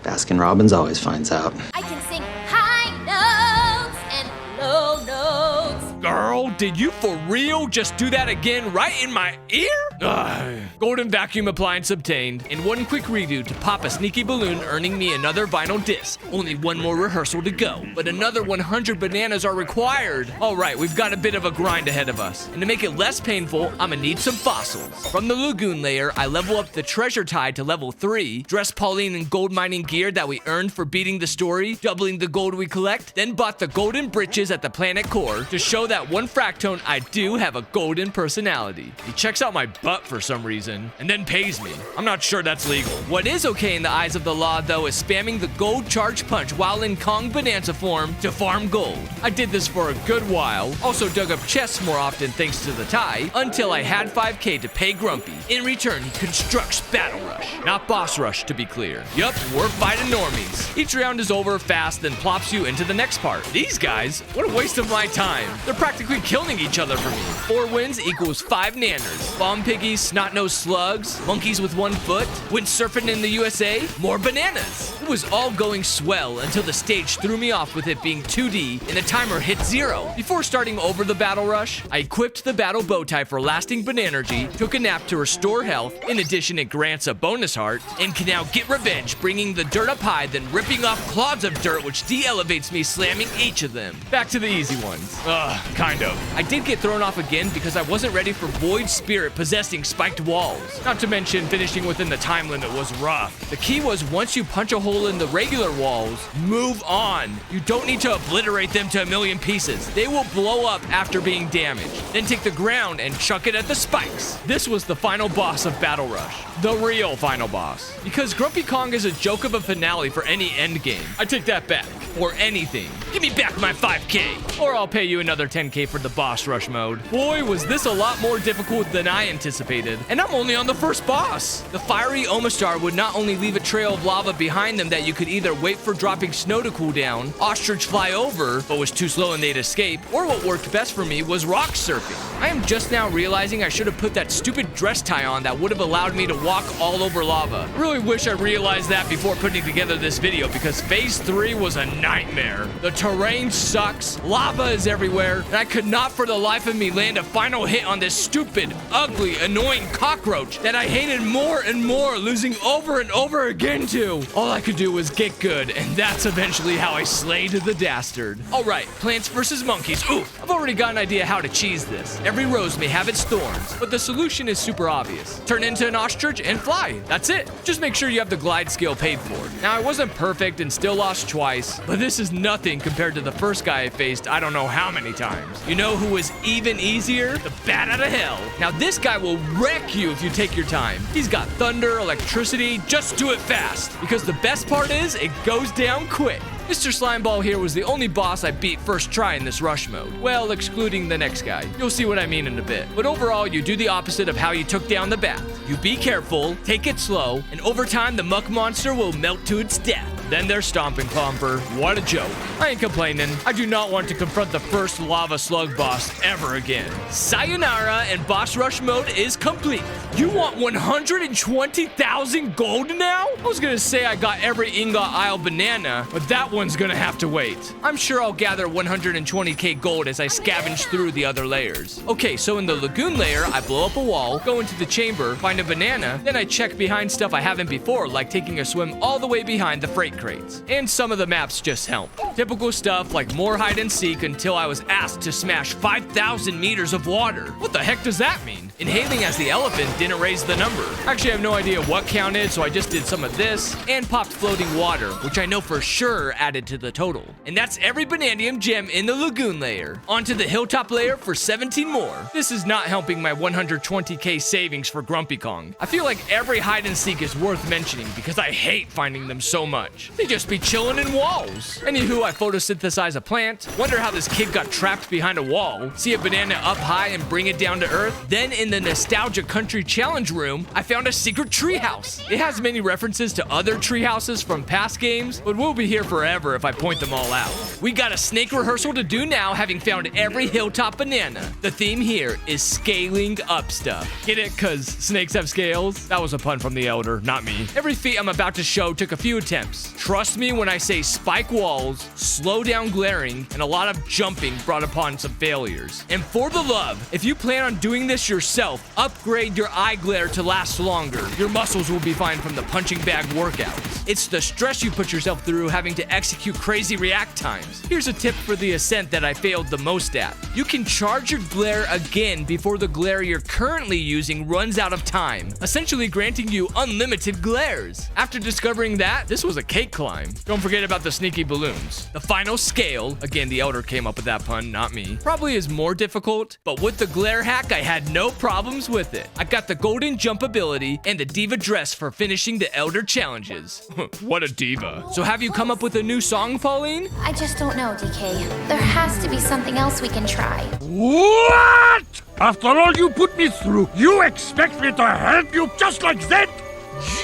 Baskin-Robbins always finds out. I can sing high notes and low notes. Girl, did you for real just do that again right in my ear? Ugh. Golden vacuum appliance obtained, and one quick redo to pop a sneaky balloon, earning me another vinyl disc. Only one more rehearsal to go, but another 100 bananas are required. All right, we've got a bit of a grind ahead of us, and to make it less painful, I'ma need some fossils. From the Lagoon Layer, I level up the treasure tide to level 3, dress Pauline in gold mining gear that we earned for beating the story, doubling the gold we collect, then bought the golden britches at the planet core to show that one fractone I do have a golden personality. He checks out my butt for some reason, and then pays me. I'm not sure that's legal. What is okay in the eyes of the law, though, is spamming the gold charge punch while in Kong Bananza form to farm gold. I did this for a good while, also dug up chests more often thanks to the tie, until I had 5k to pay Grumpy. In return, he constructs Battle Rush. Not Boss Rush, to be clear. Yup, we're fighting normies. Each round is over fast, then plops you into the next part. These guys, what a waste of my time. They're practically killing each other for me. 4 wins equals 5 nanners. Bomb piggies, snot-nosed slugs, monkeys with 1 foot, went surfing in the USA, more bananas. It was all going swell until the stage threw me off with it being 2D and the timer hit 0. Before starting over the battle rush, I equipped the battle bow tie for lasting bananergy, took a nap to restore health, in addition it grants a bonus heart, and can now get revenge, bringing the dirt up high, then ripping off clods of dirt which de-elevates me, slamming each of them. Back to the easy ones. Ugh, kind of. I did get thrown off again because I wasn't ready for Void Spirit possessing spiked walls. Not to mention finishing within the time limit was rough. The key was once you punch a hole in the regular walls, move on. You don't need to obliterate them to a million pieces. They will blow up after being damaged. Then take the ground and chuck it at the spikes. This was the final boss of Battle Rush. The real final boss. Because Grumpy Kong is a joke of a finale for any endgame. I take that back. Or anything. Give me back my 5K. Or I'll pay you another 10K for the boss rush mode. Boy, was this a lot more difficult than I anticipated. And I'm only on the first boss. The fiery Omastar would not only leave a trail of lava behind them that you could either wait for dropping snow to cool down, ostrich fly over, but was too slow and they'd escape, or what worked best for me was rock surfing. I am just now realizing I should have put that stupid dress tie on that would have allowed me to walk all over lava. Really wish I realized that before putting together this video because phase 3 was a nightmare. The terrain sucks, lava is everywhere, and I could not for the life of me land a final hit on this stupid, ugly, annoying cockroach that I hated more and more, losing over and over again to. All I could do was get good, and that's eventually how I slayed the dastard. Alright, plants versus monkeys. Ooh, I've already got an idea how to cheese this. Every rose may have its thorns, but the solution is super obvious. Turn into an ostrich and fly. That's it. Just make sure you have the glide skill paid for. Now, I wasn't perfect and still lost twice, but this is nothing compared to the first guy I faced I don't know how many times. You know who was even easier? The bat out of hell. Now, this guy will wreck you if you take your time. He's got thunder, electricity, just do it fast. Because the best part is, it goes down quick. Mr. Slimeball here was the only boss I beat first try in this rush mode. Well, excluding the next guy. You'll see what I mean in a bit. But overall, you do the opposite of how you took down the bat. You be careful, take it slow, and over time, the muck monster will melt to its death. Then there's Stomping Pomper. What a joke. I ain't complaining. I do not want to confront the first lava slug boss ever again. Sayonara and boss rush mode is complete. You want 120,000 gold now? I was gonna say I got every Ingot Isle banana, but that one's gonna have to wait. I'm sure I'll gather 120k gold as I scavenge through the other layers. Okay, so in the lagoon layer, I blow up a wall, go into the chamber, find a banana, then I check behind stuff I haven't before, like taking a swim all the way behind the freight crates. And some of the maps just help. Typical stuff like more hide and seek until I was asked to smash 5,000 meters of water. What the heck does that mean? Inhaling as the elephant didn't raise the number. Actually, I have no idea what counted, so I just did some of this and popped floating water, which I know for sure added to the total. And that's every Banandium Gem in the lagoon layer. Onto the hilltop layer for 17 more. This is not helping my 120k savings for Grumpy Kong. I feel like every hide and seek is worth mentioning because I hate finding them so much. They just be chilling in walls. Anywho, I photosynthesize a plant, wonder how this kid got trapped behind a wall, see a banana up high and bring it down to earth. Then in the Nostalgia Country Challenge room, I found a secret treehouse. It has many references to other treehouses from past games, but we'll be here forever if I point them all out. We got a snake rehearsal to do now, having found every hilltop banana. The theme here is scaling up stuff. Get it? Cause snakes have scales? That was a pun from the Elder, not me. Every feat I'm about to show took a few attempts. Trust me when I say spike walls, slow down glaring, and a lot of jumping brought upon some failures. And for the love, if you plan on doing this yourself, upgrade your eye glare to last longer. Your muscles will be fine from the punching bag workouts. It's the stress you put yourself through having to execute crazy react times. Here's a tip for the ascent that I failed the most at. You can charge your glare again before the glare you're currently using runs out of time, essentially granting you unlimited glares. After discovering that, this was a cake climb. Don't forget about the sneaky balloons. The final scale, again the Elder came up with that pun, not me, probably is more difficult, but with the glare hack I had no problems with it. I got the golden jump ability and the diva dress for finishing the Elder challenges. What a diva. So have you come up with a new song, Pauline? I just don't know, DK. There has to be something else we can try. What? After all you put me through, you expect me to help you just like that?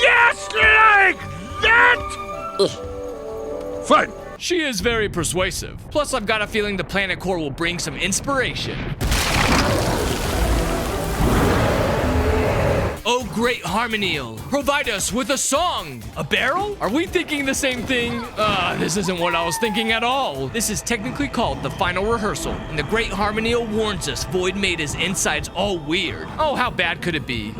Just like that? Fine. She is very persuasive. Plus, I've got a feeling the planet core will bring some inspiration. Oh, great Harmonial, provide us with a song. A barrel? Are we thinking the same thing? This isn't what I was thinking at all. This is technically called the final rehearsal, and the great Harmonial warns us Void made his insides all weird. Oh, how bad could it be?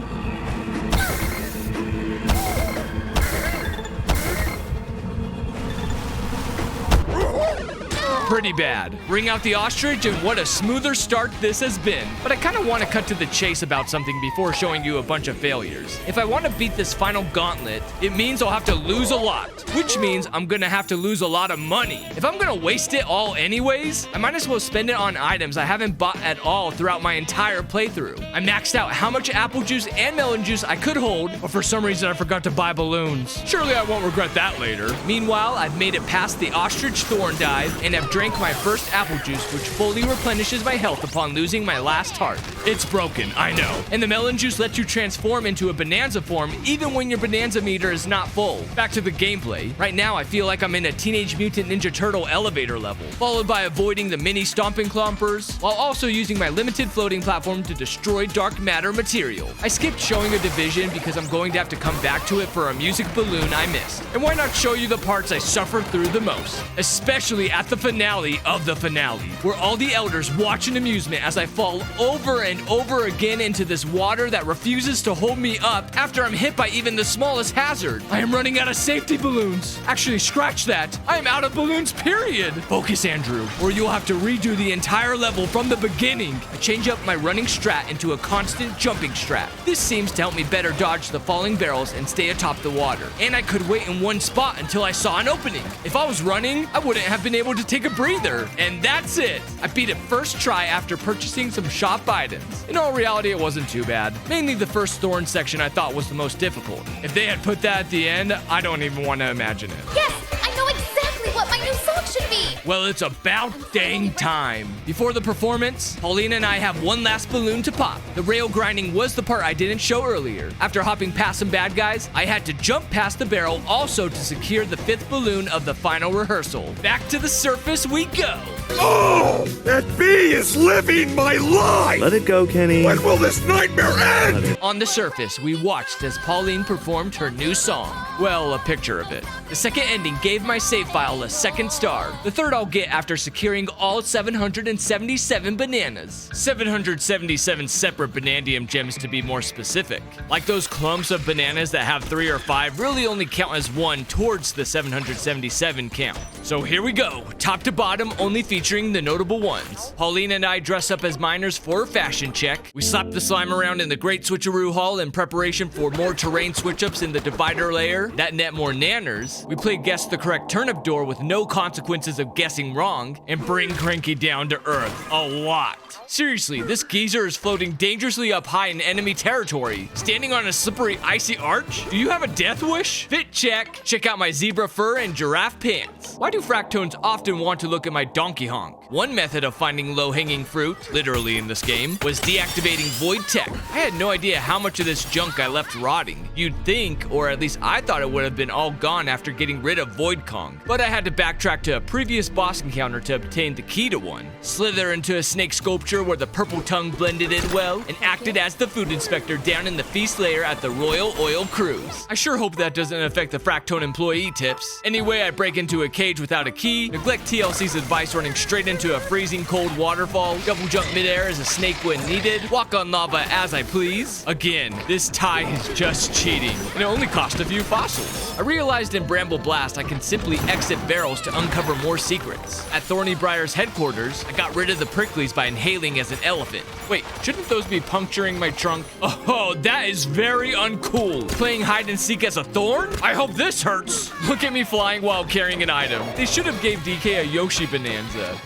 pretty bad. Bring out the ostrich, and what a smoother start this has been. But I kind of want to cut to the chase about something before showing you a bunch of failures. If I want to beat this final gauntlet, it means I'll have to lose a lot, which means I'm gonna have to lose a lot of money. If I'm gonna waste it all anyways, I might as well spend it on items I haven't bought at all throughout my entire playthrough. I maxed out how much apple juice and melon juice I could hold, but for some reason I forgot to buy balloons. Surely I won't regret that later. Meanwhile, I've made it past the ostrich thorn dive and have drank my first apple juice, which fully replenishes my health upon losing my last heart. It's broken, I know. And the melon juice lets you transform into a Bananza form even when your Bananza meter is not full. Back to the gameplay. Right now, I feel like I'm in a Teenage Mutant Ninja Turtle elevator level, followed by avoiding the mini stomping clompers, while also using my limited floating platform to destroy dark matter material. I skipped showing a division because I'm going to have to come back to it for a music balloon I missed. And why not show you the parts I suffered through the most, especially at the finale of the finale, where all the elders watch in amusement as I fall over and over again into this water that refuses to hold me up after I'm hit by even the smallest hazard. I am running out of safety balloons. Actually, scratch that. I am out of balloons, period. Focus, Andrew, or you'll have to redo the entire level from the beginning. I change up my running strat into a constant jumping strat. This seems to help me better dodge the falling barrels and stay atop the water. And I could wait in one spot until I saw an opening. If I was running, I wouldn't have been able to take a breather. And that's it. I beat it first try after purchasing some shop items. In all reality, it wasn't too bad. Mainly the first thorn section I thought was the most difficult. If they had put that at the end, I don't even want to imagine it. Yes, I know exactly what my new song should be. Well, it's about dang time. Before the performance, Pauline and I have one last balloon to pop. The rail grinding was the part I didn't show earlier. After hopping past some bad guys, I had to jump past the barrel also to secure the 5th balloon of the final rehearsal. Back to the surface we go. Oh, that bee is living my life! Let it go, Kenny. When will this nightmare end? On the surface, we watched as Pauline performed her new song. Well, a picture of it. The second ending gave my save file a 2nd star. The 3rd I'll get after securing all 777 bananas. 777 separate Banandium Gems to be more specific. Like those clumps of bananas that have 3 or 5 really only count as 1 towards the 777 count. So here we go, top to bottom, only featuring the notable ones. Pauline and I dress up as miners for a fashion check. We slap the slime around in the Great Switcheroo Hall in preparation for more terrain switch-ups in the divider layer that net more nanners. We play guess the correct turnip door with no consequences of guessing wrong, and bring Cranky down to earth a lot. Seriously, this geezer is floating dangerously up high in enemy territory, standing on a slippery icy arch. Do you have a death wish? Fit check. Check out my zebra fur and giraffe pants. Why do fractones often want to look at my donkey honk? One method of finding low-hanging fruit, literally in this game, was deactivating void tech. I had no idea how much of this junk I left rotting. You'd think, or at least I thought it would have been all gone after getting rid of Void Kong, but I had to backtrack to a previous boss encounter to obtain the key to one. Slither into a snake sculpture where the purple tongue blended in well, and acted as the food inspector down in the feast layer at the Royal Oil Cruise. I sure hope that doesn't affect the Fractone employee tips. Anyway, I break into a cage without a key, neglect TLC's advice running straight into a freezing cold waterfall, double jump midair as a snake when needed, walk on lava as I please. Again, this tie is just cheating, and it only cost a few fossils. I realized in Bramble Blast I can simply exit barrels to uncover more secrets. At Thorny Briar's headquarters, I got rid of the pricklies by inhaling as an elephant. Wait, shouldn't those be puncturing my trunk? Oh, that is very uncool. Playing hide and seek as a thorn? I hope this hurts. Look at me flying while carrying an item. They should have gave DK a Yoshi Bananza.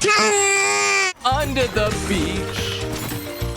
Under the beach.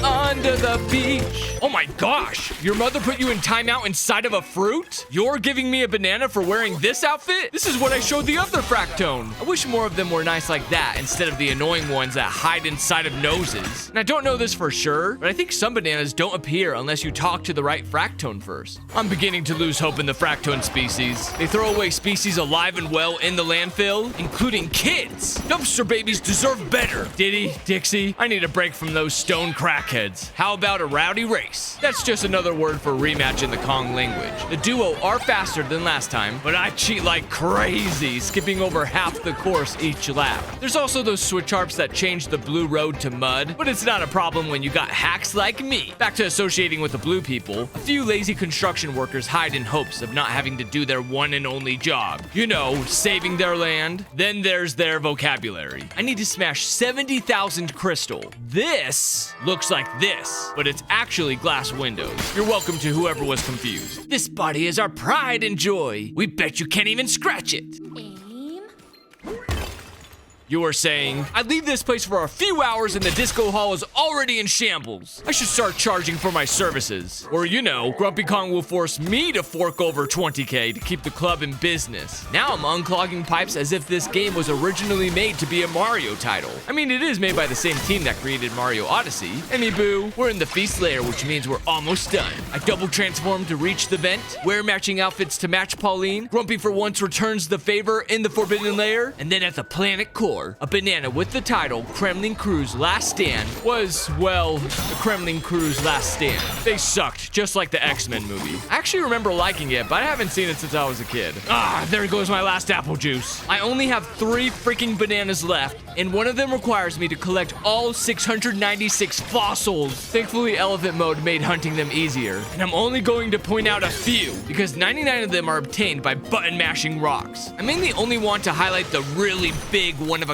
Under the beach. Oh my gosh, your mother put you in timeout inside of a fruit? You're giving me a banana for wearing this outfit? This is what I showed the other Fractone. I wish more of them were nice like that instead of the annoying ones that hide inside of noses. And I don't know this for sure, but I think some bananas don't appear unless you talk to the right Fractone first. I'm beginning to lose hope in the Fractone species. They throw away species alive and well in the landfill, including kids. Dumpster babies deserve better. Diddy, Dixie, I need a break from those stone crackers. crackheads. How about a rowdy race? That's just another word for rematch in the Kong language. The duo are faster than last time, but I cheat like crazy, skipping over half the course each lap. There's also those switch harps that change the blue road to mud, but it's not a problem when you got hacks like me. Back to associating with the blue people, a few lazy construction workers hide in hopes of not having to do their one and only job. You know, saving their land. Then there's their vocabulary. I need to smash 70,000 crystal. This looks like this, but it's actually glass windows. You're welcome to whoever was confused. This body is our pride and joy. We bet you can't even scratch it. You were saying, I'd leave this place for a few hours and the disco hall is already in shambles. I should start charging for my services. Or, you know, Grumpy Kong will force me to fork over 20K to keep the club in business. Now I'm unclogging pipes as if this game was originally made to be a Mario title. I mean, it is made by the same team that created Mario Odyssey. Emmy Boo, we're in the feast layer, which means we're almost done. I double transform to reach the vent, wear matching outfits to match Pauline. Grumpy for once returns the favor in the forbidden layer, and then at the planet core, a banana with the title Kremlin Crew's Last Stand was, well, the Kremlin Crew's Last Stand. They sucked, just like the X-Men movie. I actually remember liking it, but I haven't seen it since I was a kid. Ah, there goes my last apple juice. I only have 3 freaking bananas left, and one of them requires me to collect all 696 fossils. Thankfully, elephant mode made hunting them easier, and I'm only going to point out a few, because 99 of them are obtained by button mashing rocks. I mainly only want to highlight the really big one-of-a-kind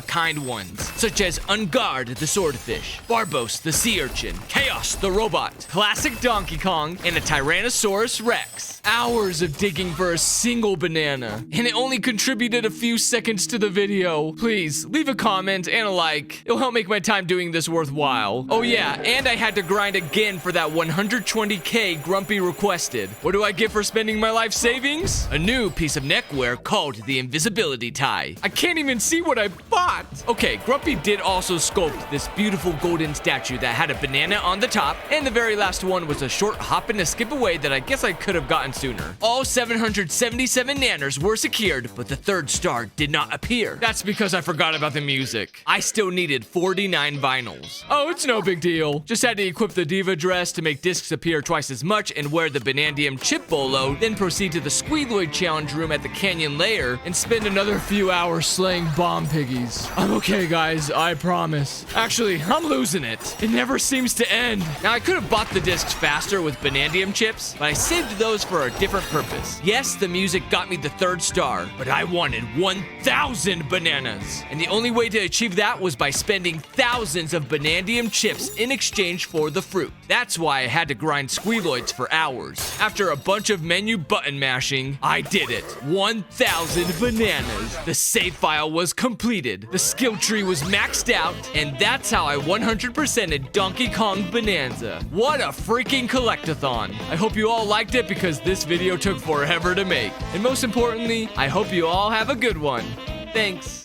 ones, such as Ungard the swordfish, Barbos the sea urchin, Chaos the robot, classic Donkey Kong, and a Tyrannosaurus Rex. Hours of digging for a single banana, and it only contributed a few seconds to the video. Please, leave a comment and a like. It'll help make my time doing this worthwhile. Oh yeah, and I had to grind again for that 120K Grumpy requested. What do I get for spending my life savings? A new piece of neckwear called the invisibility tie. I can't even see what I bought. Okay, Grumpy did also sculpt this beautiful golden statue that had a banana on the top, and the very last one was a short hop and a skip away that I guess I could have gotten sooner. All 777 nanners were secured, but the 3rd star did not appear. That's because I forgot about the music. I still needed 49 vinyls. Oh, it's no big deal. Just had to equip the diva dress to make discs appear twice as much and wear the Banandium chip bolo, then proceed to the Squealoid challenge room at the canyon layer and spend another few hours slaying bomb piggies. I'm okay, guys, I promise. Actually, I'm losing it. It never seems to end. Now, I could have bought the discs faster with Banandium chips, but I saved those for a different purpose. Yes, the music got me the 3rd star, but I wanted 1,000 bananas. And the only way to achieve that was by spending thousands of Banandium chips in exchange for the fruit. That's why I had to grind Squealoids for hours. After a bunch of menu button mashing, I did it. 1,000 bananas. The save file was completed. The skill tree was maxed out, and that's how I 100%ed Donkey Kong Bananza. What a freaking collectathon. I hope you all liked it because this video took forever to make. And most importantly, I hope you all have a good one. Thanks.